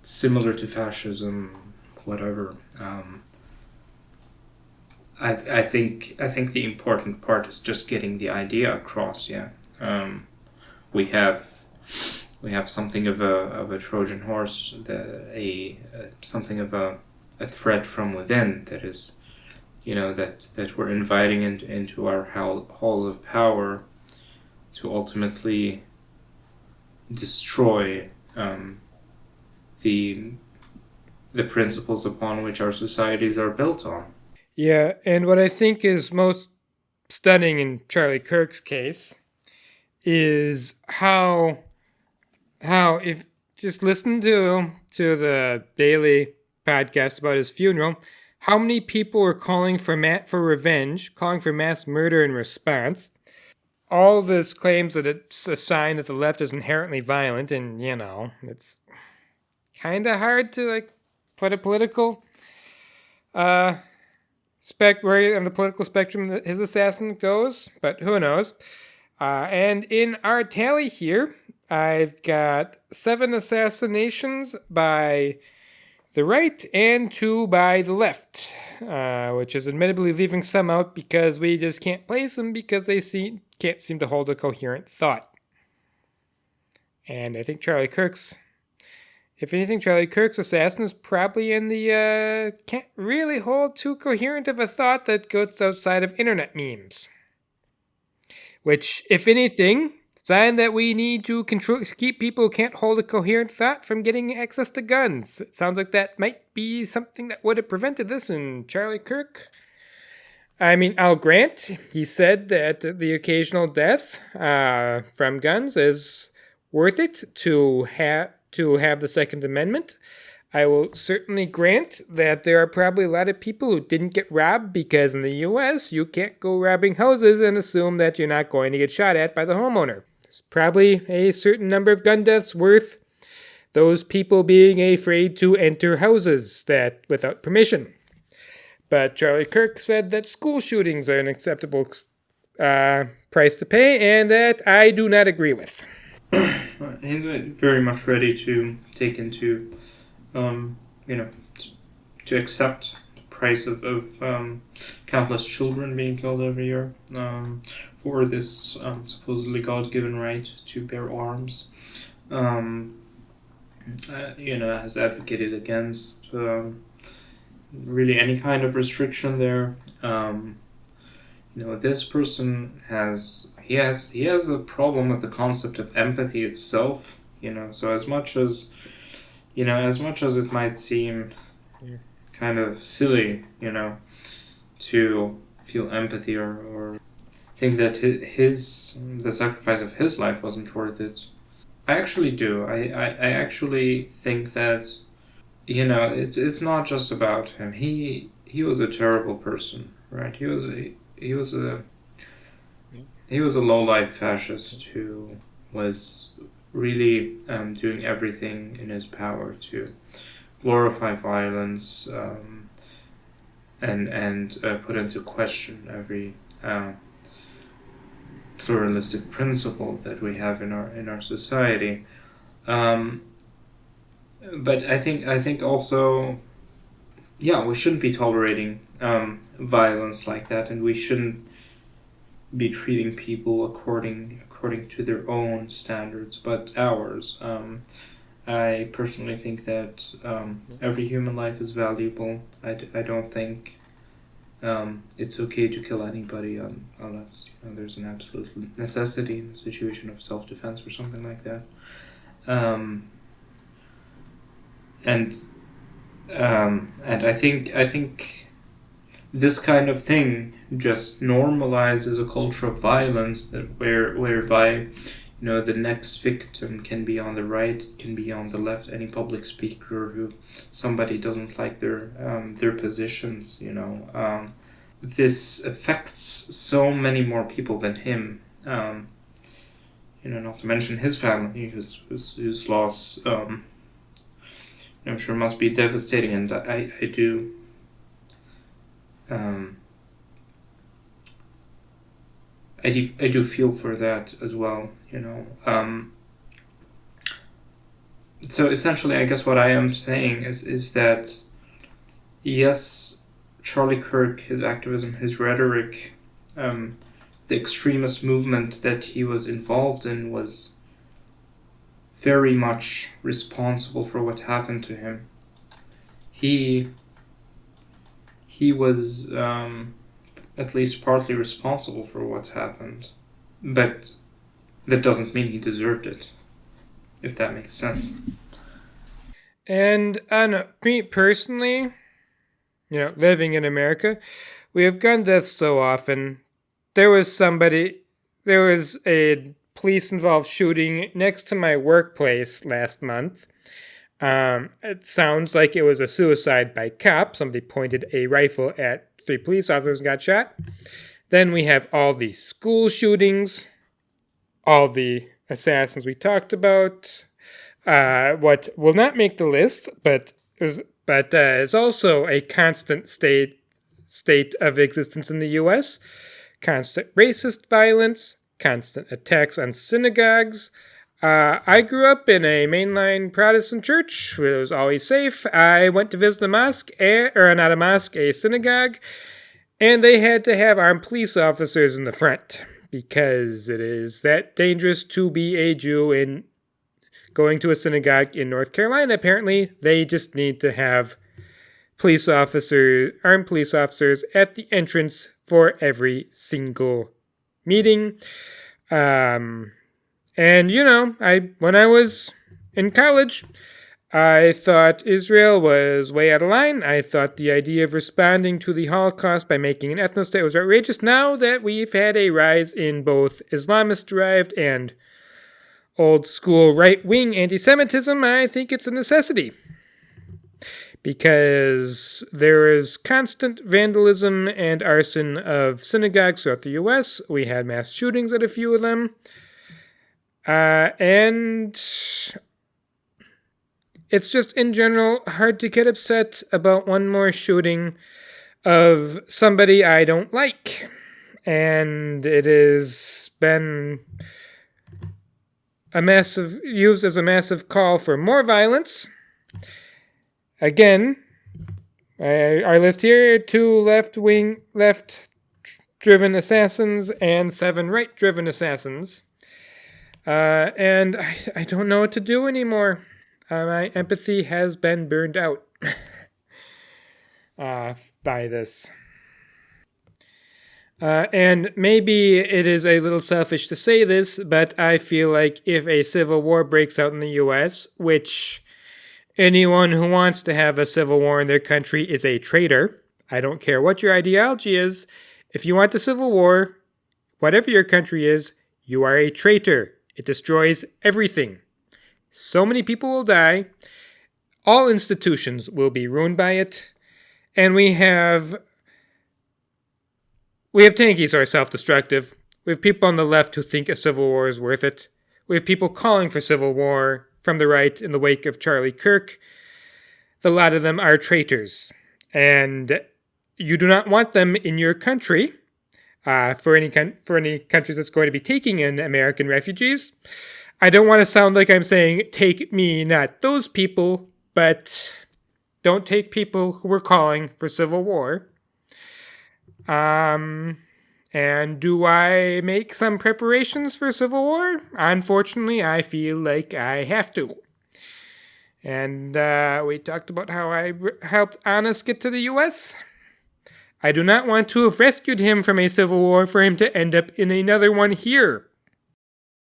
similar to fascism, whatever. I think the important part is just getting the idea across. Yeah, we have something of a Trojan horse, something of a threat from within that is, that we're inviting into our halls of power to ultimately destroy the principles upon which our societies are built on.
Yeah, and what I think is most stunning in Charlie Kirk's case is how if just listen to the daily podcast about his funeral, how many people were calling for revenge, calling for mass murder in response. All this claims that it's a sign that the left is inherently violent, and it's kind of hard to put a political where on the political spectrum his assassin goes, but who knows. And in our tally here, I've got 7 assassinations by the right and 2 by the left, which is admittedly leaving some out because we just can't place them because they can't seem to hold a coherent thought. And I think Charlie Kirk's assassin is probably in the can't really hold too coherent of a thought that goes outside of internet memes. Which, if anything, sign that we need to keep people who can't hold a coherent thought from getting access to guns. It sounds like that might be something that would have prevented this in Charlie Kirk. I mean, I'll grant, he said that the occasional death from guns is worth it to have the Second Amendment. I will certainly grant that there are probably a lot of people who didn't get robbed because in the U.S. you can't go robbing houses and assume that you're not going to get shot at by the homeowner. There's probably a certain number of gun deaths worth those people being afraid to enter houses without permission. But Charlie Kirk said that school shootings are an acceptable price to pay, and that I do not agree with.
He's very much ready to take into, to accept the price of countless children being killed every year for this supposedly God-given right to bear arms. has advocated against really any kind of restriction there. This person has a problem with the concept of empathy itself. So as much as it might seem kind of silly, to feel empathy or think that the sacrifice of his life wasn't worth it. I actually do. I actually think that it's not just about him. He was a terrible person, right? He was a low-life fascist who was really doing everything in his power to glorify violence and put into question every pluralistic principle that we have in our society. But I think also, we shouldn't be tolerating violence like that, and we shouldn't be treating people according to their own standards, but ours. I personally think that every human life is valuable. I don't think it's okay to kill anybody unless there's an absolute necessity in a situation of self-defense or something like that. And I think this kind of thing just normalizes a culture of violence whereby the next victim can be on the right, can be on the left, any public speaker who somebody doesn't like their positions. This affects so many more people than him. Not to mention his family, whose loss I'm sure must be devastating, and I do. I do feel for that as well, So essentially, I guess what I am saying is that, yes, Charlie Kirk, his activism, his rhetoric, the extremist movement that he was involved in was very much responsible for what happened to him. He was at least partly responsible for what happened, but that doesn't mean he deserved it, if that makes sense.
And me personally, living in America, we have gun deaths so often. There was a police-involved shooting next to my workplace last month. It sounds like it was a suicide by cop. Somebody pointed a rifle at 3 police officers and got shot. Then we have all the school shootings, all the assassins we talked about. What will not make the list, but is also a constant state of existence in the U.S. Constant racist violence, constant attacks on synagogues. I grew up in a mainline Protestant church where it was always safe. I went to visit a mosque, a synagogue, and they had to have armed police officers in the front because it is that dangerous to be a Jew in going to a synagogue in North Carolina. Apparently, they just need to have armed police officers at the entrance for every single meeting. And when I was in college, I thought Israel was way out of line. I thought the idea of responding to the Holocaust by making an ethno-state was outrageous. Now that we've had a rise in both Islamist-derived and old-school right-wing anti-Semitism, I think it's a necessity. Because there is constant vandalism and arson of synagogues throughout the U.S. We had mass shootings at a few of them. And it's just, in general, hard to get upset about one more shooting of somebody I don't like. And it has been used as a massive call for more violence. Again, our list here, 2 left-driven assassins and 7 right-driven assassins. And I don't know what to do anymore. my empathy has been burned out by this. And maybe it is a little selfish to say this, but I feel like if a civil war breaks out in the U.S., which anyone who wants to have a civil war in their country is a traitor. I don't care what your ideology is. If you want the civil war, whatever your country is, you are a traitor. It destroys everything. So many people will die. All institutions will be ruined by it. And we have tankies who are self-destructive. We have people on the left who think a civil war is worth it. We have people calling for civil war from the right in the wake of Charlie Kirk. A lot of them are traitors. And you do not want them in your country. For any countries that's going to be taking in American refugees. I don't want to sound like I'm saying, take me, not those people, but don't take people who are calling for civil war. And do I make some preparations for civil war? Unfortunately, I feel like I have to. And we talked about how I helped Anas get to the U.S. I do not want to have rescued him from a civil war for him to end up in another one here.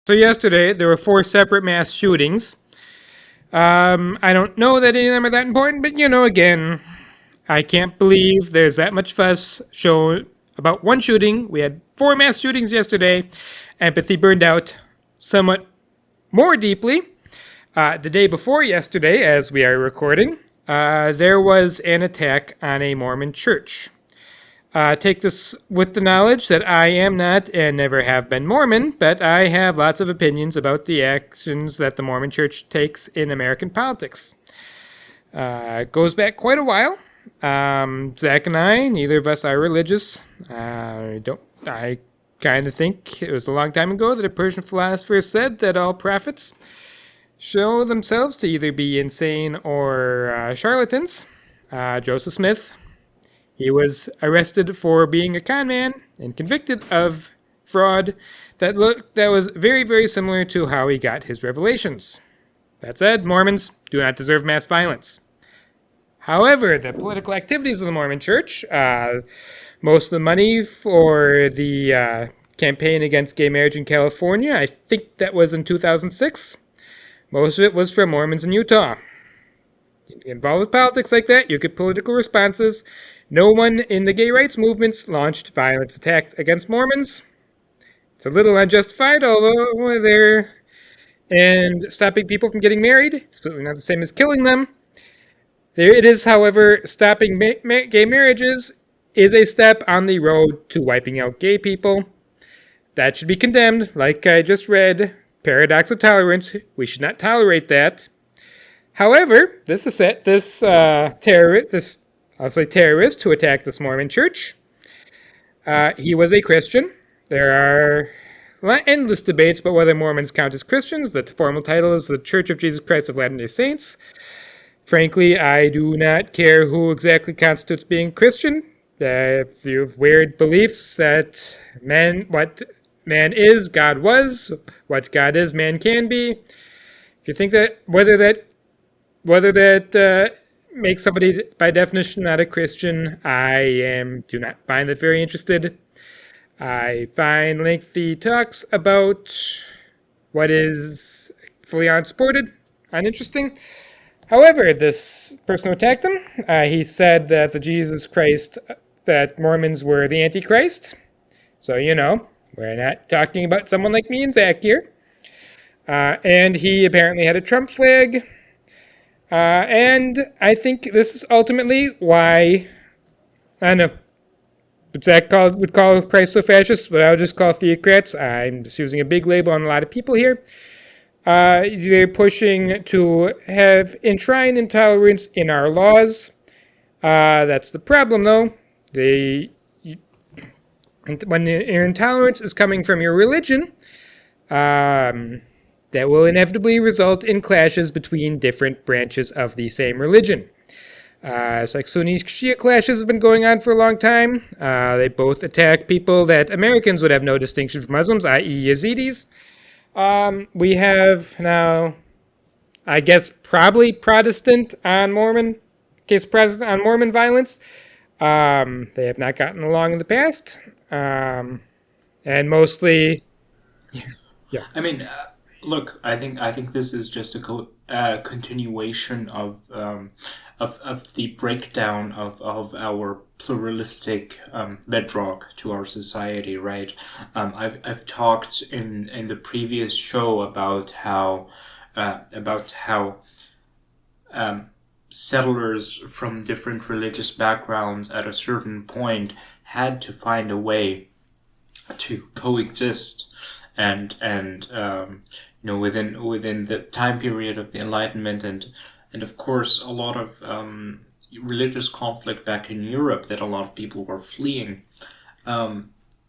So yesterday, there were 4 separate mass shootings. I don't know that any of them are that important, but again, I can't believe there's that much fuss shown about one shooting. We had 4 mass shootings yesterday. Empathy burned out somewhat more deeply. The day before yesterday, as we are recording, there was an attack on a Mormon church. Take this with the knowledge that I am not and never have been Mormon, but I have lots of opinions about the actions that the Mormon church takes in American politics. It goes back quite a while. Zac and I, neither of us are religious. I kind of think it was a long time ago that a Persian philosopher said that all prophets show themselves to either be insane or charlatans. Joseph Smith. He was arrested for being a con man and convicted of fraud that was very, very similar to how he got his revelations. That said, Mormons do not deserve mass violence. However, the political activities of the Mormon Church, most of the money for the campaign against gay marriage in California, I think that was in 2006, most of it was from Mormons in Utah. You get involved with politics like that, you get political responses. No one in the gay rights movements launched violent attacks against Mormons. It's a little unjustified, although they're and stopping people from getting married. It's certainly not the same as killing them. There it is, however, stopping gay marriages is a step on the road to wiping out gay people. That should be condemned. Like I just read, paradox of tolerance. We should not tolerate that. However, this terrorist who attacked this Mormon church, he was a Christian. There are endless debates about whether Mormons count as Christians. The formal title is the Church of Jesus Christ of Latter-day Saints. Frankly, I do not care who exactly constitutes being Christian. If you have weird beliefs that what man is, God was, what God is, man can be. If you think that whether that makes somebody by definition not a Christian, I do not find that very interested. I find lengthy talks about what is fully unsupported uninteresting. However, this person who attacked him, he said that the Jesus Christ, that Mormons were the Antichrist. So, we're not talking about someone like me and Zac here. And he apparently had a Trump flag. And I think this is ultimately why, I know, Zac would call Christ a fascist, but I would just call theocrats. I'm just using a big label on a lot of people here. They're pushing to have enshrine intolerance in our laws. That's the problem, though. When your intolerance is coming from your religion, that will inevitably result in clashes between different branches of the same religion. It's like Sunni-Shia clashes have been going on for a long time. They both attack people that Americans would have no distinction from Muslims, i.e. Yazidis. We have now, I guess probably Protestant on Mormon, case Protestant on Mormon violence. They have not gotten along in the past, and mostly, yeah.
I mean, look, I think this is just a continuation of the breakdown of our pluralistic bedrock to our society, right? I've talked in the previous show about how settlers from different religious backgrounds at a certain point had to find a way to coexist, and within the time period of the Enlightenment, and of course a lot of religious conflict back in Europe that a lot of people were fleeing.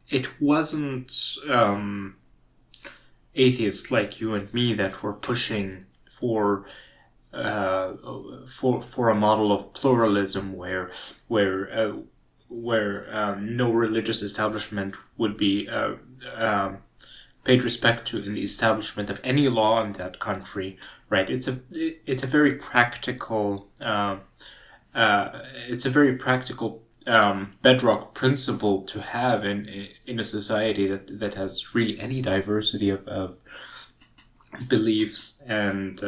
It wasn't atheists like you and me that were pushing for a model of pluralism where no religious establishment would be paid respect to in the establishment of any law in that country, right? It's a very practical bedrock principle to have in a society that has really any diversity of beliefs, and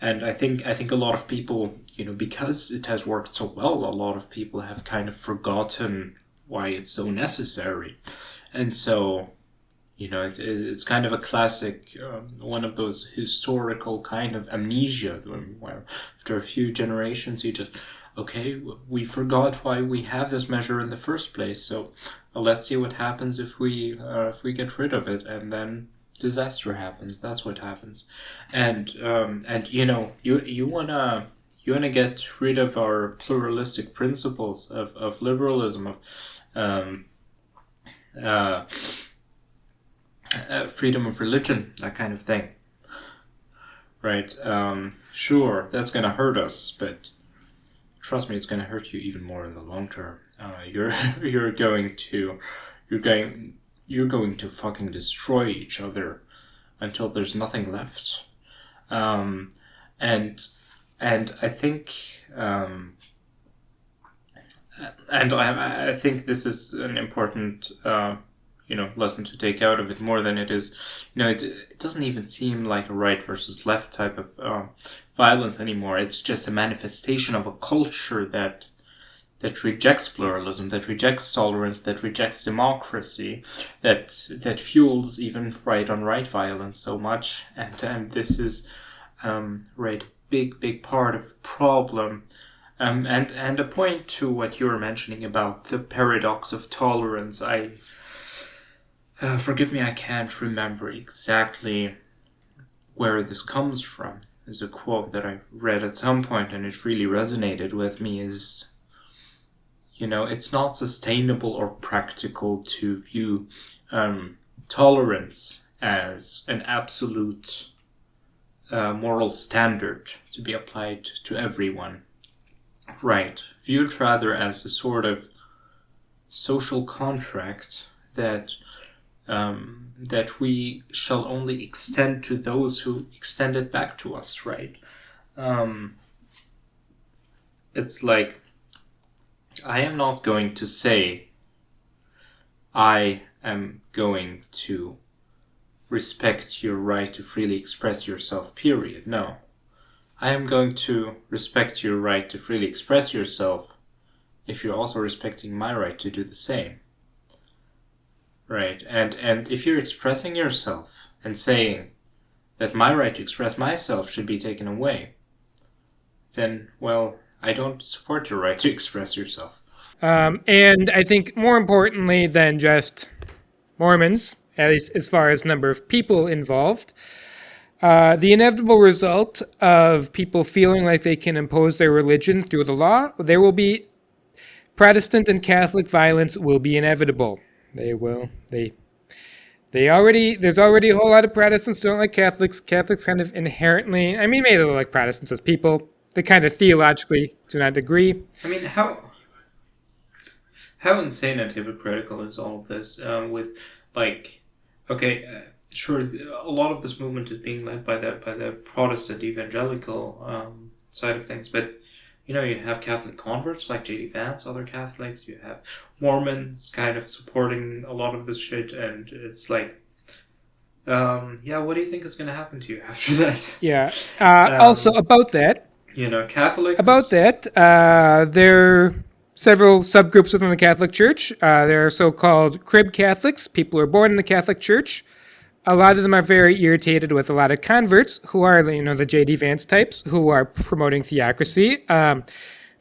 I think a lot of people, because it has worked so well, a lot of people have kind of forgotten why it's so necessary, and so it's kind of a classic, one of those historical kind of amnesia, where after a few generations you just, okay, we forgot why we have this measure in the first place, so let's see what happens if we get rid of it, and then disaster happens. That's what happens, and you wanna get rid of our pluralistic principles of liberalism, of freedom of religion, that kind of thing, right? Sure, that's gonna hurt us, but trust me, it's gonna hurt you even more in the long term. You're going to fucking destroy each other until there's nothing left. And I think I think this is an important lesson to take out of it, more than it is. It doesn't even seem like a right versus left type of violence anymore. It's just a manifestation of a culture that rejects pluralism, that rejects tolerance, that rejects democracy, that fuels even right on right violence so much, and this is right, big part of the problem, and a point to what you were mentioning about the paradox of tolerance. I forgive me, I can't remember exactly where this comes from. There's a quote that I read at some point, and it really resonated with me. Is it's not sustainable or practical to view tolerance as an absolute moral standard to be applied to everyone. Right. Viewed rather as a sort of social contract that we shall only extend to those who extend it back to us, right? It's like, I am not going to say I am going to respect your right to freely express yourself, period. No. I am going to respect your right to freely express yourself if you're also respecting my right to do the same. Right? And if you're expressing yourself and saying that my right to express myself should be taken away, then, well, I don't support your right to express yourself.
And I think more importantly than just Mormons, at least as far as number of people involved, the inevitable result of people feeling like they can impose their religion through the law, there will be Protestant and Catholic violence will be inevitable. There's already a whole lot of Protestants who don't like Catholics. Catholics kind of inherently, maybe they don't like Protestants as people. They kind of theologically do not agree.
I mean, how insane and hypocritical is all of this? With, like, okay, sure a lot of this movement is being led by the Protestant evangelical side of things, but you know, you have Catholic converts like J.D. Vance, other Catholics. You have Mormons kind of supporting a lot of this shit, and it's like, yeah, what do you think is going to happen to you after that?
Yeah. Also, about that,
You know, Catholics.
there are several subgroups within the Catholic Church. There are so-called crib Catholics, people who are born in the Catholic Church. A lot of them are very irritated with a lot of converts who are, you know, the J.D. Vance types who are promoting theocracy.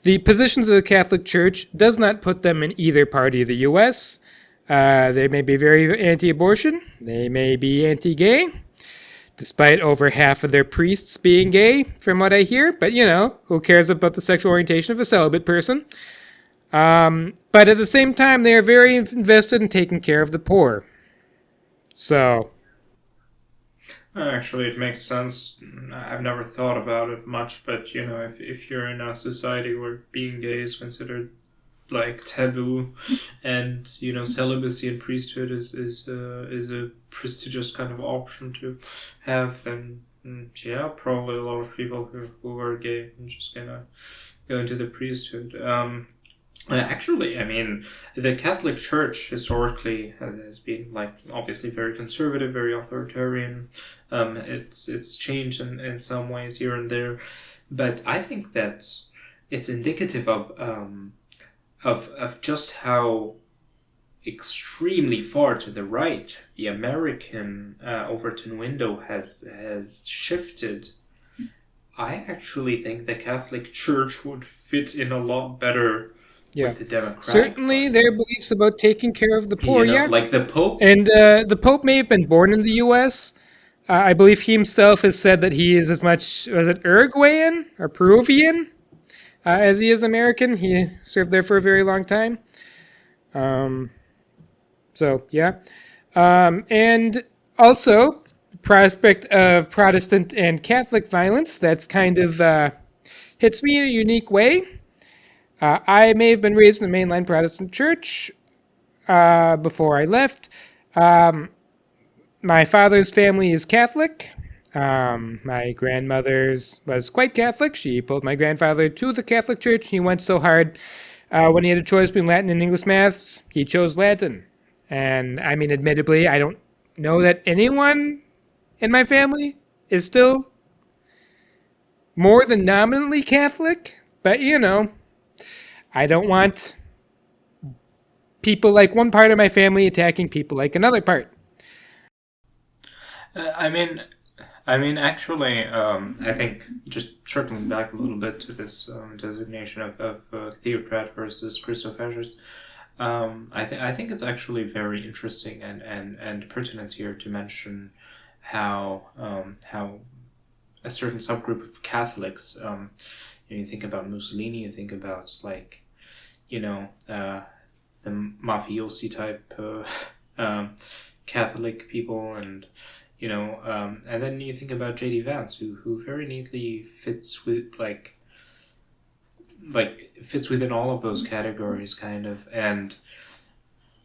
The positions of the Catholic Church does not put them in either party of the U.S. They may be very anti-abortion. They may be anti-gay, despite over half of their priests being gay, from what I hear. But, you know, who cares about the sexual orientation of a celibate person? But at the same time, they are very invested in taking care of the poor. So...
Actually, it makes sense. I've never thought about it much, but you know, if you're in a society where being gay is considered like taboo, and you know, celibacy and priesthood is a prestigious kind of option to have, then yeah, probably a lot of people who are gay are just gonna go into the priesthood. Actually, I mean, the Catholic Church historically has been like obviously very conservative, very authoritarian. It's changed in some ways here and there, but I think that it's indicative of just how extremely far to the right the American Overton window has shifted. I actually think the Catholic Church would fit in a lot better.
Yeah,
with the Democratic
certainly
Party.
Their beliefs about taking care of the poor,
You know,
yeah.
like the Pope.
And the Pope may have been born in the U.S. I believe he himself has said that he is as much, was it Uruguayan or Peruvian, as he is American. He served there for a very long time. So, yeah. And also, prospect of Protestant and Catholic violence, that's kind of hits me in a unique way. I may have been raised in the mainline Protestant church before I left. My father's family is Catholic. My grandmother's was quite Catholic. She pulled my grandfather to the Catholic Church. He went so hard when he had a choice between Latin and English maths, he chose Latin. And I mean, admittedly, I don't know that anyone in my family is still more than nominally Catholic, but you know, I don't want people like one part of my family attacking people like another part.
I mean, actually, I think just circling back a little bit to this designation of theocrat versus Christofascist, I think it's actually very interesting and pertinent here to mention how a certain subgroup of Catholics, you think about Mussolini, you think about like, you know, the mafiosi type Catholic people, and you know, and then you think about J.D. Vance, who very neatly fits with fits within all of those categories, kind of. And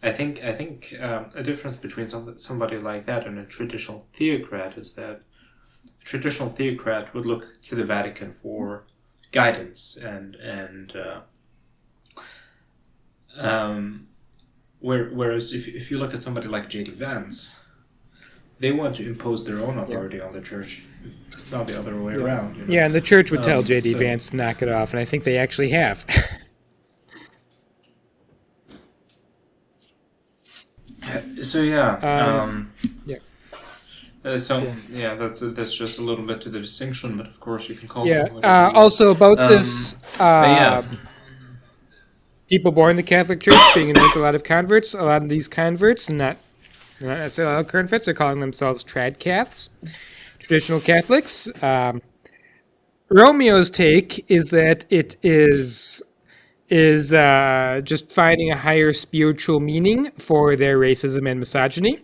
I think a difference between somebody like that and a traditional theocrat is that a traditional theocrat would look to the Vatican for guidance, whereas if you look at somebody like J.D. Vance, they want to impose their own authority on the church. It's not the other way around. You know?
Yeah, and the church would tell J.D. Vance to knock it off, and I think they actually have.
So yeah.
Yeah.
That's just a little bit to the distinction, but of course you can call it
Yeah.
whatever you want.
Also about this, people born in the Catholic Church being with a lot of converts. A lot of these converts, not necessarily all converts, are calling themselves trad-caths, traditional Catholics. Romeo's take is that it is just finding a higher spiritual meaning for their racism and misogyny.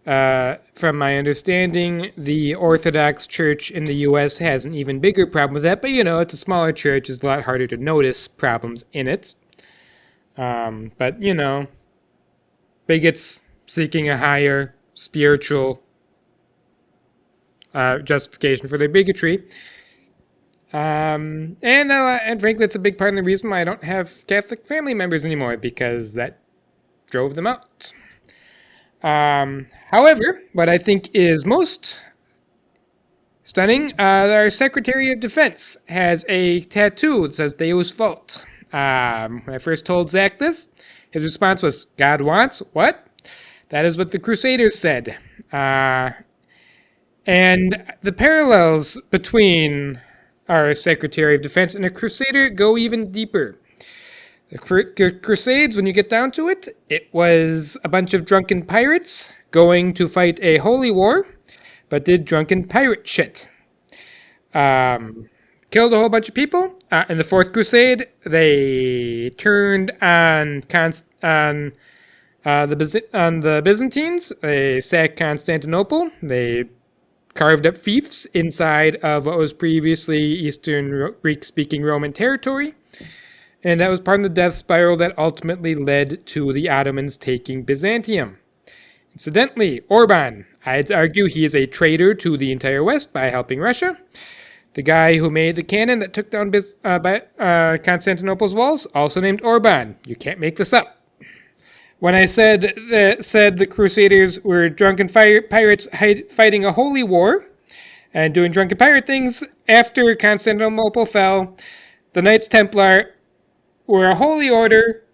From my understanding, the Orthodox Church in the U.S. has an even bigger problem with that, but you know, it's a smaller church, it's a lot harder to notice problems in it. But you know, bigots seeking a higher spiritual justification for their bigotry. And frankly, that's a big part of the reason why I don't have Catholic family members anymore, because that drove them out. However, what I think is most stunning, our Secretary of Defense has a tattoo that says Deus Vult. When I first told Zac this, his response was, God wants what? That is what the Crusaders said. And the parallels between our Secretary of Defense and a Crusader go even deeper. The Crusades, when you get down to it, it was a bunch of drunken pirates going to fight a holy war, but did drunken pirate shit. Killed a whole bunch of people. In the Fourth Crusade, they turned on the Byzantines. They sacked Constantinople. They carved up fiefs inside of what was previously Eastern Greek-speaking Roman territory. And that was part of the death spiral that ultimately led to the Ottomans taking Byzantium. Incidentally, Orban, I'd argue he is a traitor to the entire West by helping Russia. The guy who made the cannon that took down Constantinople's walls, also named Orban. You can't make this up. When I said the Crusaders were drunken pirates fighting a holy war and doing drunken pirate things, after Constantinople fell, the Knights Templar were a holy order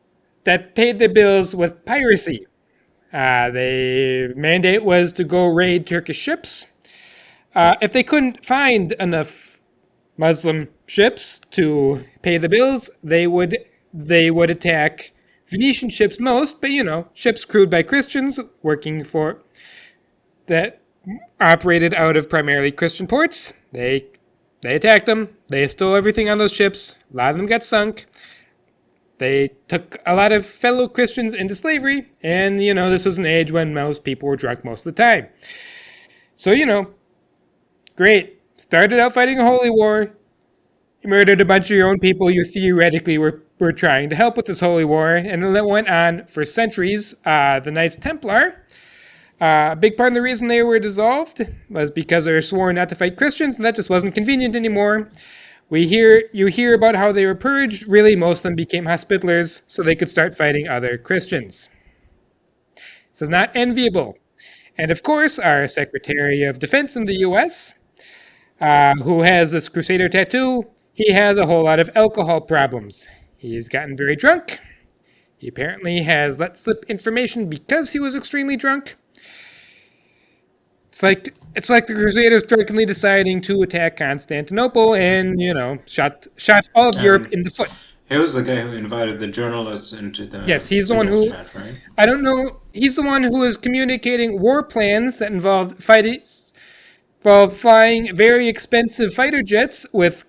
that paid their bills with piracy. The mandate was to go raid Turkish ships. If they couldn't find enough Muslim ships to pay the bills, they would attack Venetian ships most, but ships crewed by Christians working for that operated out of primarily Christian ports. They attacked them. They stole everything on those ships. A lot of them got sunk. They took a lot of fellow Christians into slavery, and this was an age when most people were drunk most of the time. So great. Started out fighting a holy war. You murdered a bunch of your own people you theoretically were trying to help with this holy war, and it went on for centuries. The Knights Templar, a big part of the reason they were dissolved was because they were sworn not to fight Christians, and that just wasn't convenient anymore. You hear about how they were purged. Really, most of them became Hospitallers so they could start fighting other Christians. This is not enviable. And of course, our Secretary of Defense in the U.S., who has this Crusader tattoo, he has a whole lot of alcohol problems. He's gotten very drunk. He apparently has let slip information because he was extremely drunk. It's like the Crusaders drunkenly deciding to attack Constantinople and, shot all of Europe in the foot.
He was the guy who invited the journalists into the
Yes, he's the one who
chat, right?
I don't know. He's the one who was communicating war plans that involved flying very expensive fighter jets with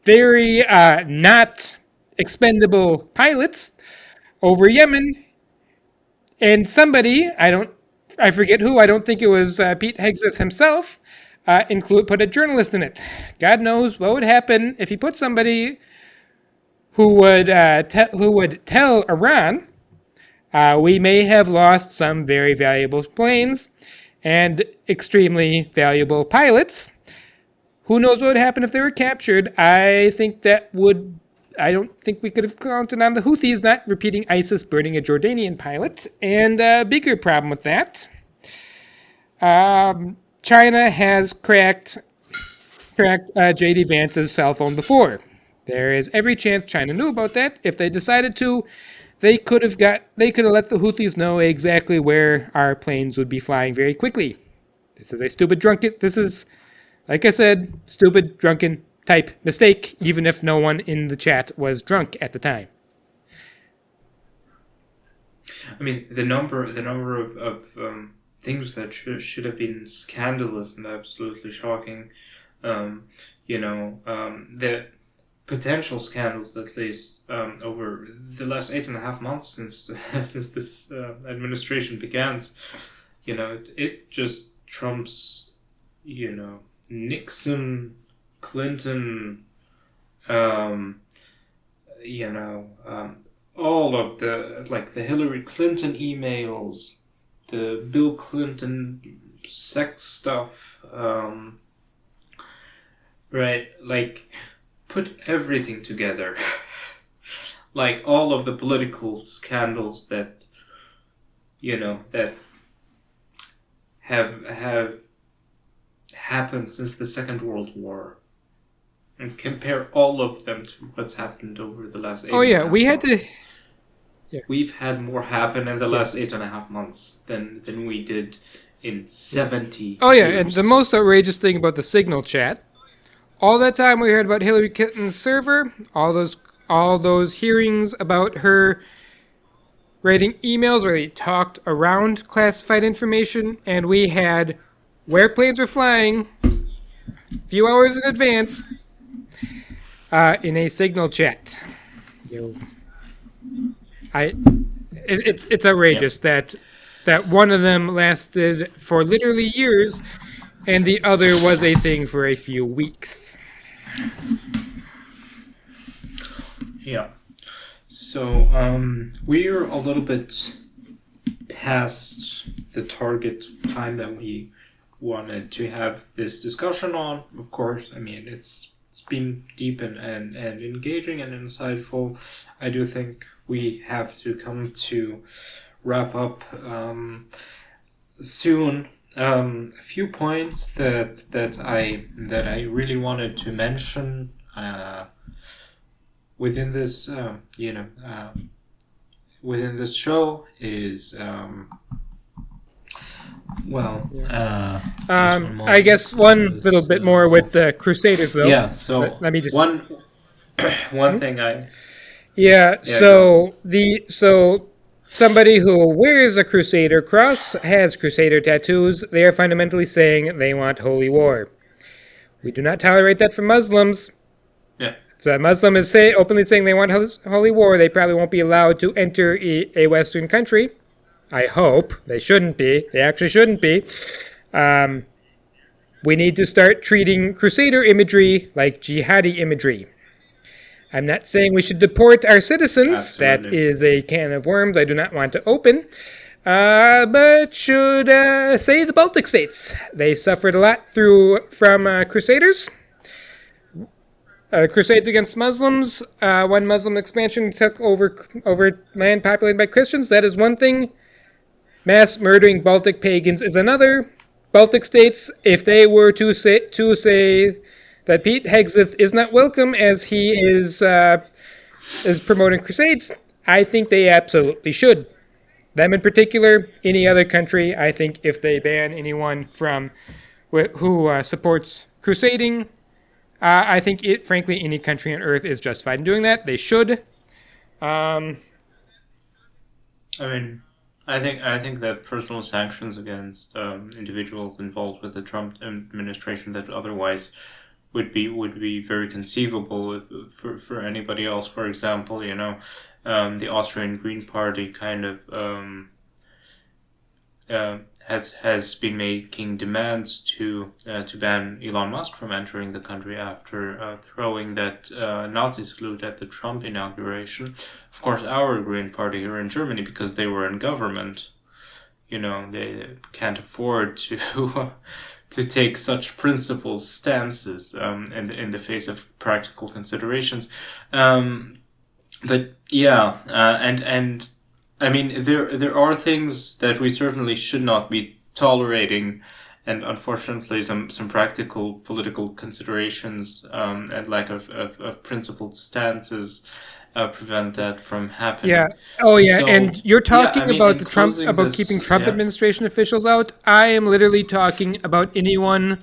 very not expendable pilots over Yemen. And somebody, I forget who, I don't think it was Pete Hegseth himself, put a journalist in it. God knows what would happen if he put somebody who would tell Iran, we may have lost some very valuable planes and extremely valuable pilots. Who knows what would happen if they were captured? I don't think we could have counted on the Houthis not repeating ISIS burning a Jordanian pilot. And a bigger problem with that, China has cracked J.D. Vance's cell phone before. There is every chance China knew about that. If they decided to, they could have let the Houthis know exactly where our planes would be flying very quickly. This is, like I said, stupid, drunken type mistake, even if no one in the chat was drunk at the time.
I mean, the number of things that should have been scandalous and absolutely shocking, the potential scandals, at least, over the last 8.5 months since this administration began, it just trumps, Nixon, Clinton, all of the Hillary Clinton emails, the Bill Clinton sex stuff, right? Like, put everything together. Like, all of the political scandals that, that have happened since the Second World War. And compare all of them to what's happened over the last 8
Oh yeah, we had
months.
to. Yeah.
We've had more happen in the last 8.5 months than we did in 70
Oh yeah,
years.
and the most outrageous thing about the Signal chat, all that time we heard about Hillary Clinton's server, all those hearings about her writing emails where they talked around classified information, and we had where planes were flying a few hours in advance in a Signal chat. It's outrageous that one of them lasted for literally years, and the other was a thing for a few weeks.
Yeah. So we're a little bit past the target time that we wanted to have this discussion on. Of course, I mean it's been deep and engaging and insightful. I do think we have to come to wrap up soon. A few points that I really wanted to mention within this within this show is
I guess one little bit more with the Crusaders, though.
Yeah. So
let me just
one thing I.
Yeah. So somebody who wears a Crusader cross, has Crusader tattoos, they are fundamentally saying they want holy war. We do not tolerate that from Muslims.
Yeah.
If a Muslim is openly saying they want holy war, they probably won't be allowed to enter a Western country. I hope. They shouldn't be. They actually shouldn't be. We need to start treating Crusader imagery like jihadi imagery. I'm not saying we should deport our citizens.
Absolutely.
That is a can of worms I do not want to open. But should say the Baltic states. They suffered a lot from Crusaders. Crusades against Muslims. When Muslim expansion took over land populated by Christians, that is one thing. Mass murdering Baltic pagans is another. Baltic states, if they were to say that Pete Hegseth is not welcome as he is promoting crusades, I think they absolutely should. Them in particular, any other country, I think if they ban anyone from who supports crusading, I think frankly any country on earth is justified in doing that. They should.
I think that personal sanctions against individuals involved with the Trump administration that otherwise would be very conceivable for anybody else. For example, the Austrian Green Party kind of has been making demands to ban Elon Musk from entering the country after throwing that Nazi salute at the Trump inauguration. Of course, our Green Party here in Germany, because they were in government, they can't afford to to take such principled stances in the face of practical considerations. But yeah, and I mean there are things that we certainly should not be tolerating, and unfortunately some practical political considerations and lack of principled stances prevent that from happening.
Yeah. Oh, yeah.
So,
and you're talking about the Trump
this,
keeping Trump administration officials out. I am literally talking about anyone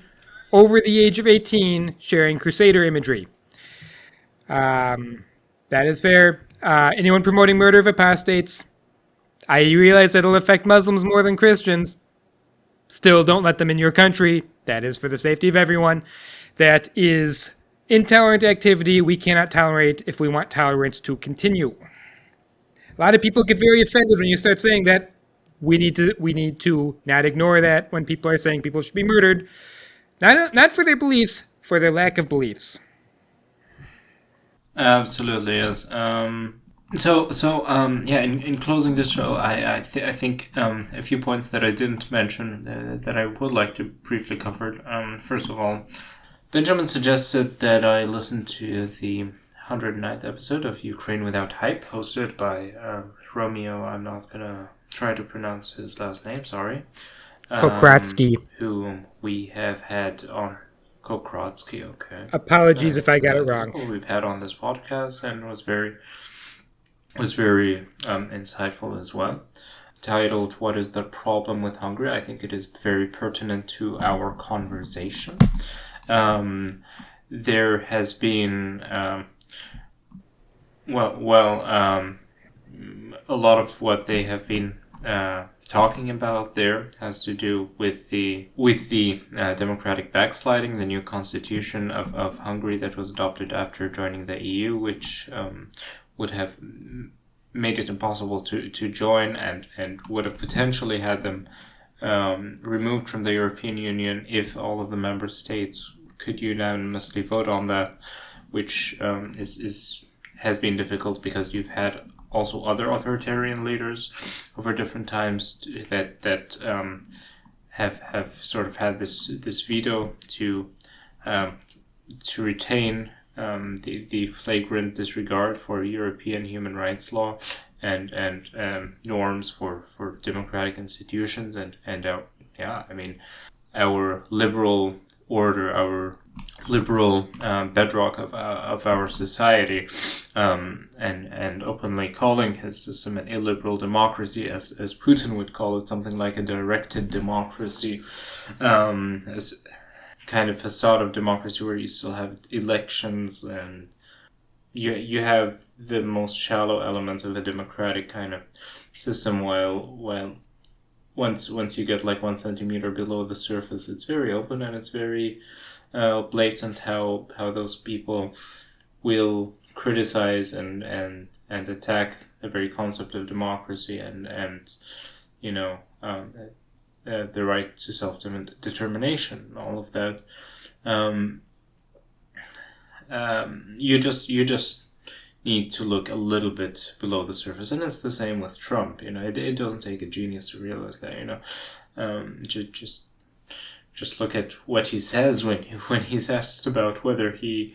over the age of 18 sharing Crusader imagery. That is fair. Anyone promoting murder of apostates. I realize it'll affect Muslims more than Christians. Still, don't let them in your country. That is for the safety of everyone. That is intolerant activity we cannot tolerate if we want tolerance to continue. A lot of people get very offended when you start saying that. We need to not ignore that when people are saying people should be murdered. Not for their beliefs, for their lack of beliefs.
Absolutely, yes. In closing this show, I think a few points that I didn't mention that I would like to briefly cover. First of all, Benjamin suggested that I listen to the 109th episode of Ukraine Without Hype, hosted by Romeo. I'm not gonna try to pronounce his last name. Sorry.
Pokratsky.
Whom we have had on. Kokratsky, okay.
Apologies if I got it wrong.
We've had on this podcast and was very insightful as well. Titled "What is the Problem with Hungary?" I think it is very pertinent to our conversation. There has been a lot of what they have been talking about there has to do with the democratic backsliding, the new constitution of Hungary that was adopted after joining the EU, which would have made it impossible to join and would have potentially had them removed from the European Union if all of the member states could unanimously vote on that, which has been difficult because you've had also other authoritarian leaders over different times that have sort of had this veto to retain the flagrant disregard for European human rights law and norms for democratic institutions and our liberal order, our liberal bedrock of our society, and openly calling his system an illiberal democracy, as Putin would call it, something like a directed democracy, as kind of facade of democracy where you still have elections and you have the most shallow elements of a democratic kind of system, while once you get like 1 centimeter below the surface, it's very open and it's very blatant how those people will criticize and attack the very concept of democracy and the right to self-determination, all of that. You just need to look a little bit below the surface, and it's the same with Trump. It doesn't take a genius to realize that. Just look at what he says when he's asked about whether he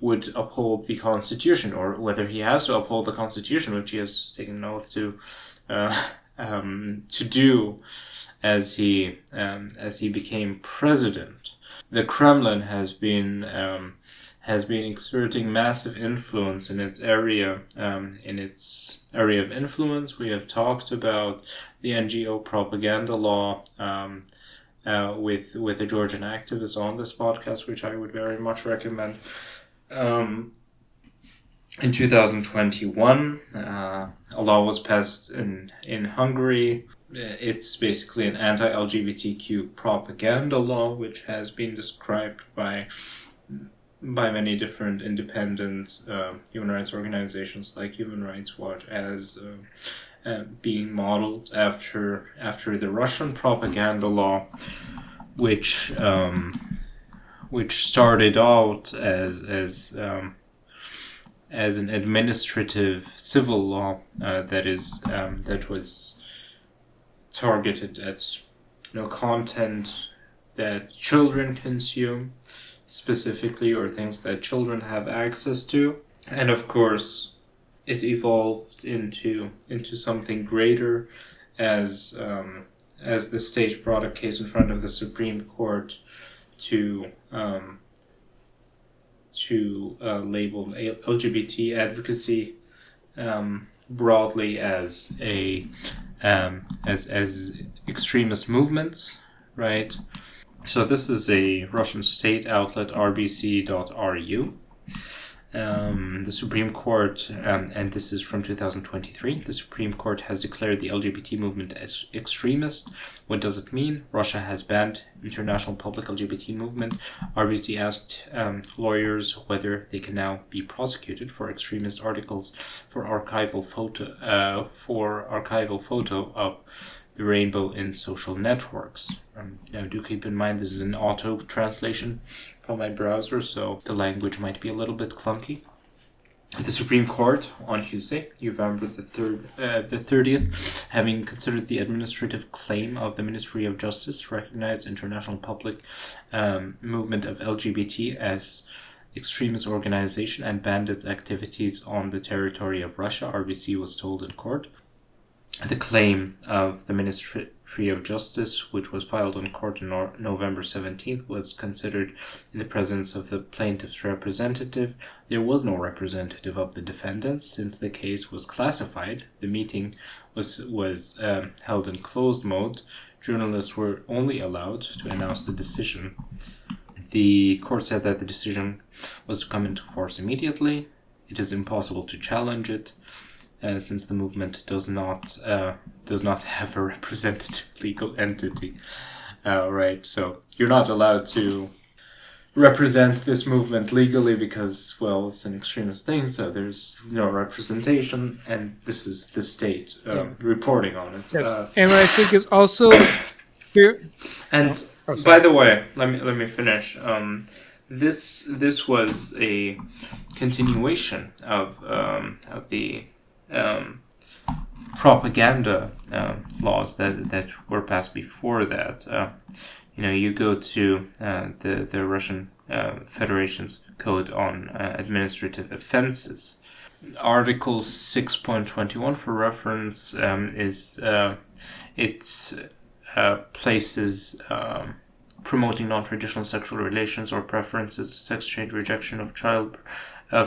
would uphold the Constitution, or whether he has to uphold the Constitution, which he has taken an oath to do as he became president. The Kremlin has been exerting massive influence in its area of influence. We have talked about the NGO propaganda law with a Georgian activist on this podcast, which I would very much recommend. In 2021, a law was passed in Hungary. It's basically an anti-LGBTQ propaganda law, which has been described by many different independent human rights organizations like Human Rights Watch as being modeled after the Russian propaganda law, which started out as an administrative civil law that was targeted at content that children consume specifically, or things that children have access to. And of course it evolved into something greater as the state brought a case in front of the Supreme Court to label LGBT advocacy broadly as as extremist movements, right? So this is a Russian state outlet, rbc.ru. The Supreme Court, and this is from 2023, the Supreme Court has declared the LGBT movement as extremist. What does it mean? Russia has banned international public LGBT movement. RBC asked lawyers whether they can now be prosecuted for extremist articles for archival photo of the rainbow in social networks. Now do keep in mind this is an auto translation from my browser, so the language might be a little bit clunky. The Supreme Court on Tuesday, November the 30th, having considered the administrative claim of the Ministry of Justice to recognize international public movement of LGBT as extremist organization and banned its activities on the territory of Russia, RBC was told in court. The claim of the Ministry of Justice, which was filed in court on November 17th, was considered in the presence of the plaintiff's representative. There was no representative of the defendants since the case was classified. The meeting was held in closed mode. Journalists were only allowed to announce the decision. The court said that the decision was to come into force immediately. It is impossible to challenge it. Since the movement does not have a representative legal entity, right? So you're not allowed to represent this movement legally because, well, it's an extremist thing. So there's no representation, and this is the state reporting on it.
Yes, and what I think is also here.
And by the way, let me finish. This was a continuation of the propaganda laws that were passed before that. You go to the Russian Federation's Code on Administrative Offenses. Article 6.21 for reference places promoting non-traditional sexual relations or preferences, sex change, rejection of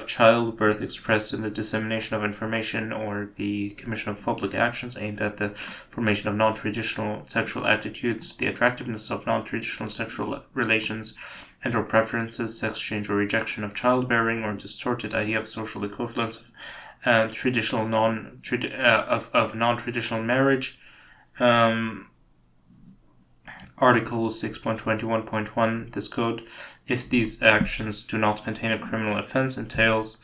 childbirth expressed in the dissemination of information or the commission of public actions aimed at the formation of non-traditional sexual attitudes, the attractiveness of non-traditional sexual relations and or preferences, sex change or rejection of childbearing, or distorted idea of social equivalence of non-traditional marriage. Article 6.21.1, this code, if these actions do not contain a criminal offense, entails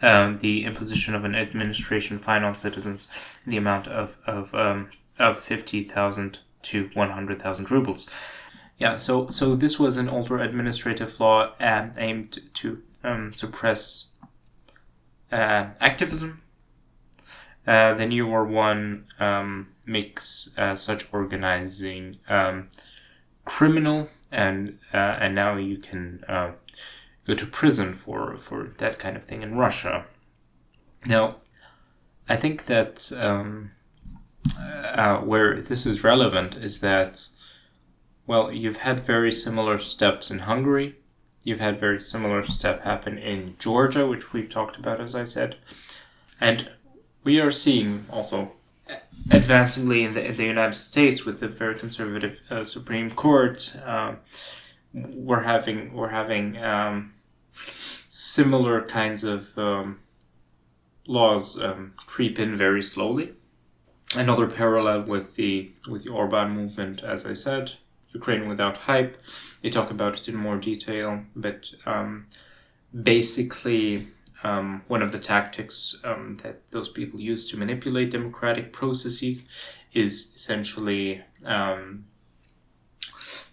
the imposition of an administration fine on citizens in the amount of 50,000 to 100,000 rubles. Yeah, so this was an older administrative law aimed to suppress activism. The newer one makes such organizing criminal, and now you can go to prison for that kind of thing in Russia. Now, I think that where this is relevant is that, well, you've had very similar steps in Hungary. You've had very similar step happen in Georgia, which we've talked about, as I said. And we are seeing also advancingly in the United States with the very conservative Supreme Court. We're having similar kinds of laws creep in very slowly. Another parallel with the Orban movement, as I said, Ukraine without hype. They talk about it in more detail, but basically one of the tactics that those people use to manipulate democratic processes is essentially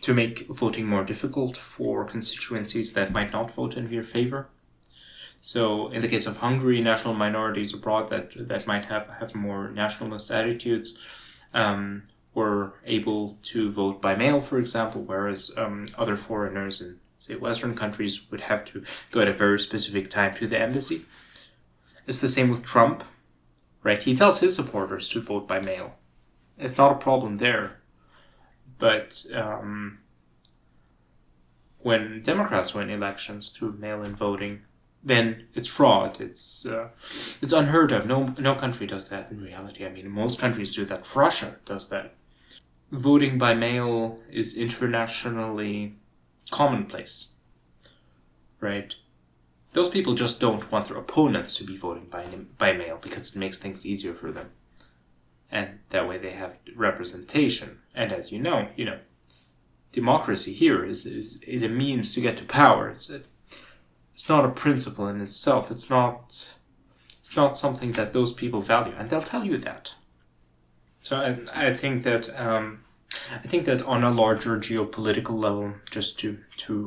to make voting more difficult for constituencies that might not vote in your favor. So in the case of Hungary, national minorities abroad that might have more nationalist attitudes were able to vote by mail, for example, whereas other foreigners in, say, Western countries would have to go at a very specific time to the embassy. It's the same with Trump, right? He tells his supporters to vote by mail. It's not a problem there. But when Democrats win elections through mail-in voting, then it's fraud. It's unheard of. No country does that in reality. I mean, most countries do that. Russia does that. Voting by mail is internationally commonplace, right? Those people just don't want their opponents to be voting by mail because it makes things easier for them. And that way they have representation. And as you know, democracy here is a means to get to power. It's not a principle in itself. It's not something that those people value, and they'll tell you that. So I think that on a larger geopolitical level, just to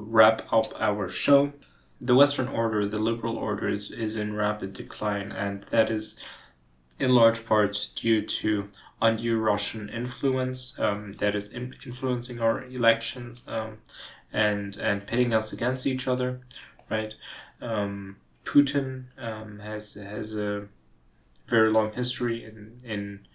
wrap up our show, the Western order, the liberal order, is in rapid decline, and that is in large part due to undue Russian influence that is influencing our elections and pitting us against each other, right? Putin has a very long history in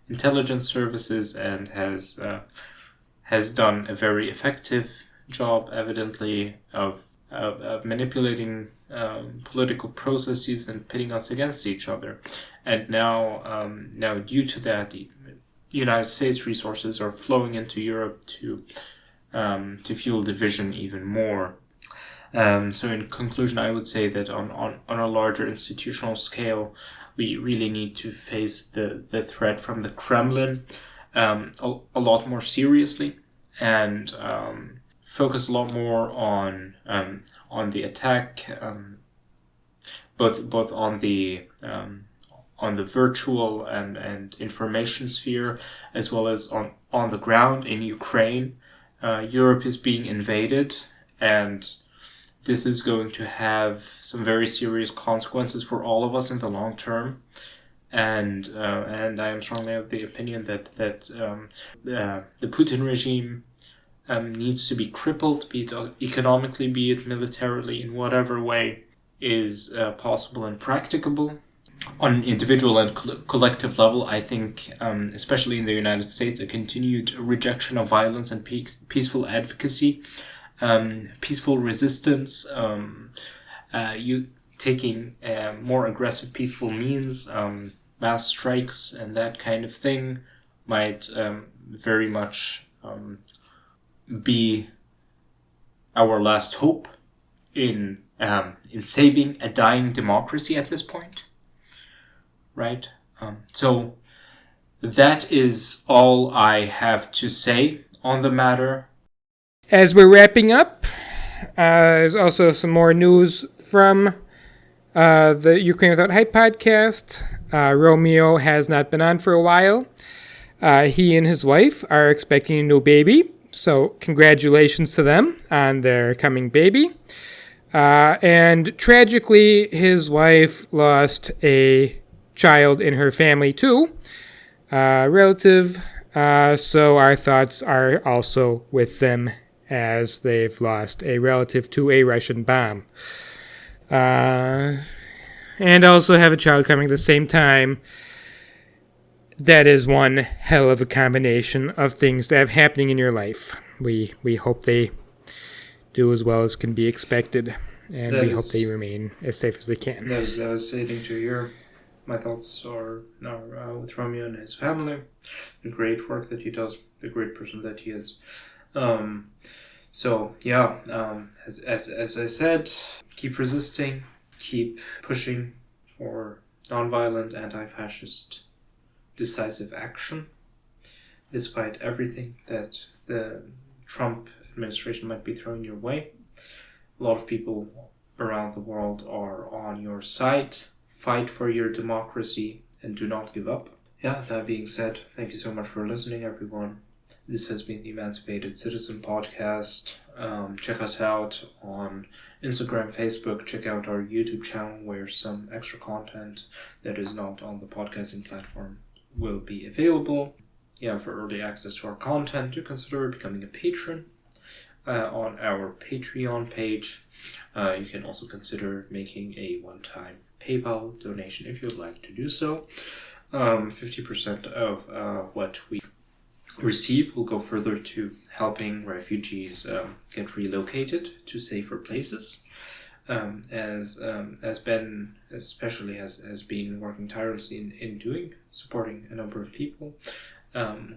intelligence services and has done a very effective job, evidently, of manipulating political processes and pitting us against each other. And now due to that, the United States resources are flowing into Europe to fuel division even more. So in conclusion, I would say that on a larger institutional scale, we really need to face the threat from the Kremlin a lot more seriously, and focus a lot more on the attack, both on the virtual and information sphere, as well as on the ground in Ukraine. Europe is being invaded, and this is going to have some very serious consequences for all of us in the long term. And I am strongly of the opinion that the Putin regime needs to be crippled, be it economically, be it militarily, in whatever way is possible and practicable. On an individual and collective level, I think, especially in the United States, a continued rejection of violence and peaceful advocacy, peaceful resistance, you taking more aggressive peaceful means, mass strikes and that kind of thing might very much be our last hope in saving a dying democracy at this point, right? So that is all I have to say on the matter.
As we're wrapping up, there's also some more news from the Ukraine Without Hype podcast. Romeo has not been on for a while. He and his wife are expecting a new baby, so congratulations to them on their coming baby. And tragically, his wife lost a child in her family too, relative. So our thoughts are also with them, as they've lost a relative to a Russian bomb. And also have a child coming at the same time. That is one hell of a combination of things that have happening in your life. We hope they do as well as can be expected, and we hope they remain as safe as they can.
That is devastating to hear. My thoughts are now with Romeo and his family, the great work that he does, the great person that he is. So yeah, as I said, keep resisting, keep pushing for nonviolent, anti-fascist, decisive action, despite everything that the Trump administration might be throwing your way. A lot of people around the world are on your side. Fight for your democracy and do not give up. Yeah, that being said, thank you so much for listening, everyone. This has been the Emancipated Citizen Podcast. Check us out on Instagram, Facebook. Check out our YouTube channel, where some extra content that is not on the podcasting platform will be available. Yeah, for early access to our content, do consider becoming a patron on our Patreon page. You can also consider making a one-time PayPal donation if you'd like to do so. 50% of what we receive will go further to helping refugees get relocated to safer places. As Ben especially has been working tirelessly in doing, supporting a number of people.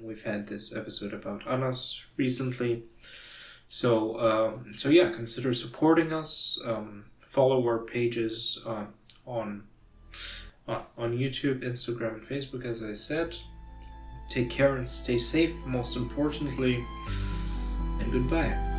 We've had this episode about Anas recently. So yeah, consider supporting us. Follow our pages on YouTube, Instagram, and Facebook, as I said. Take care and stay safe, most importantly, and goodbye.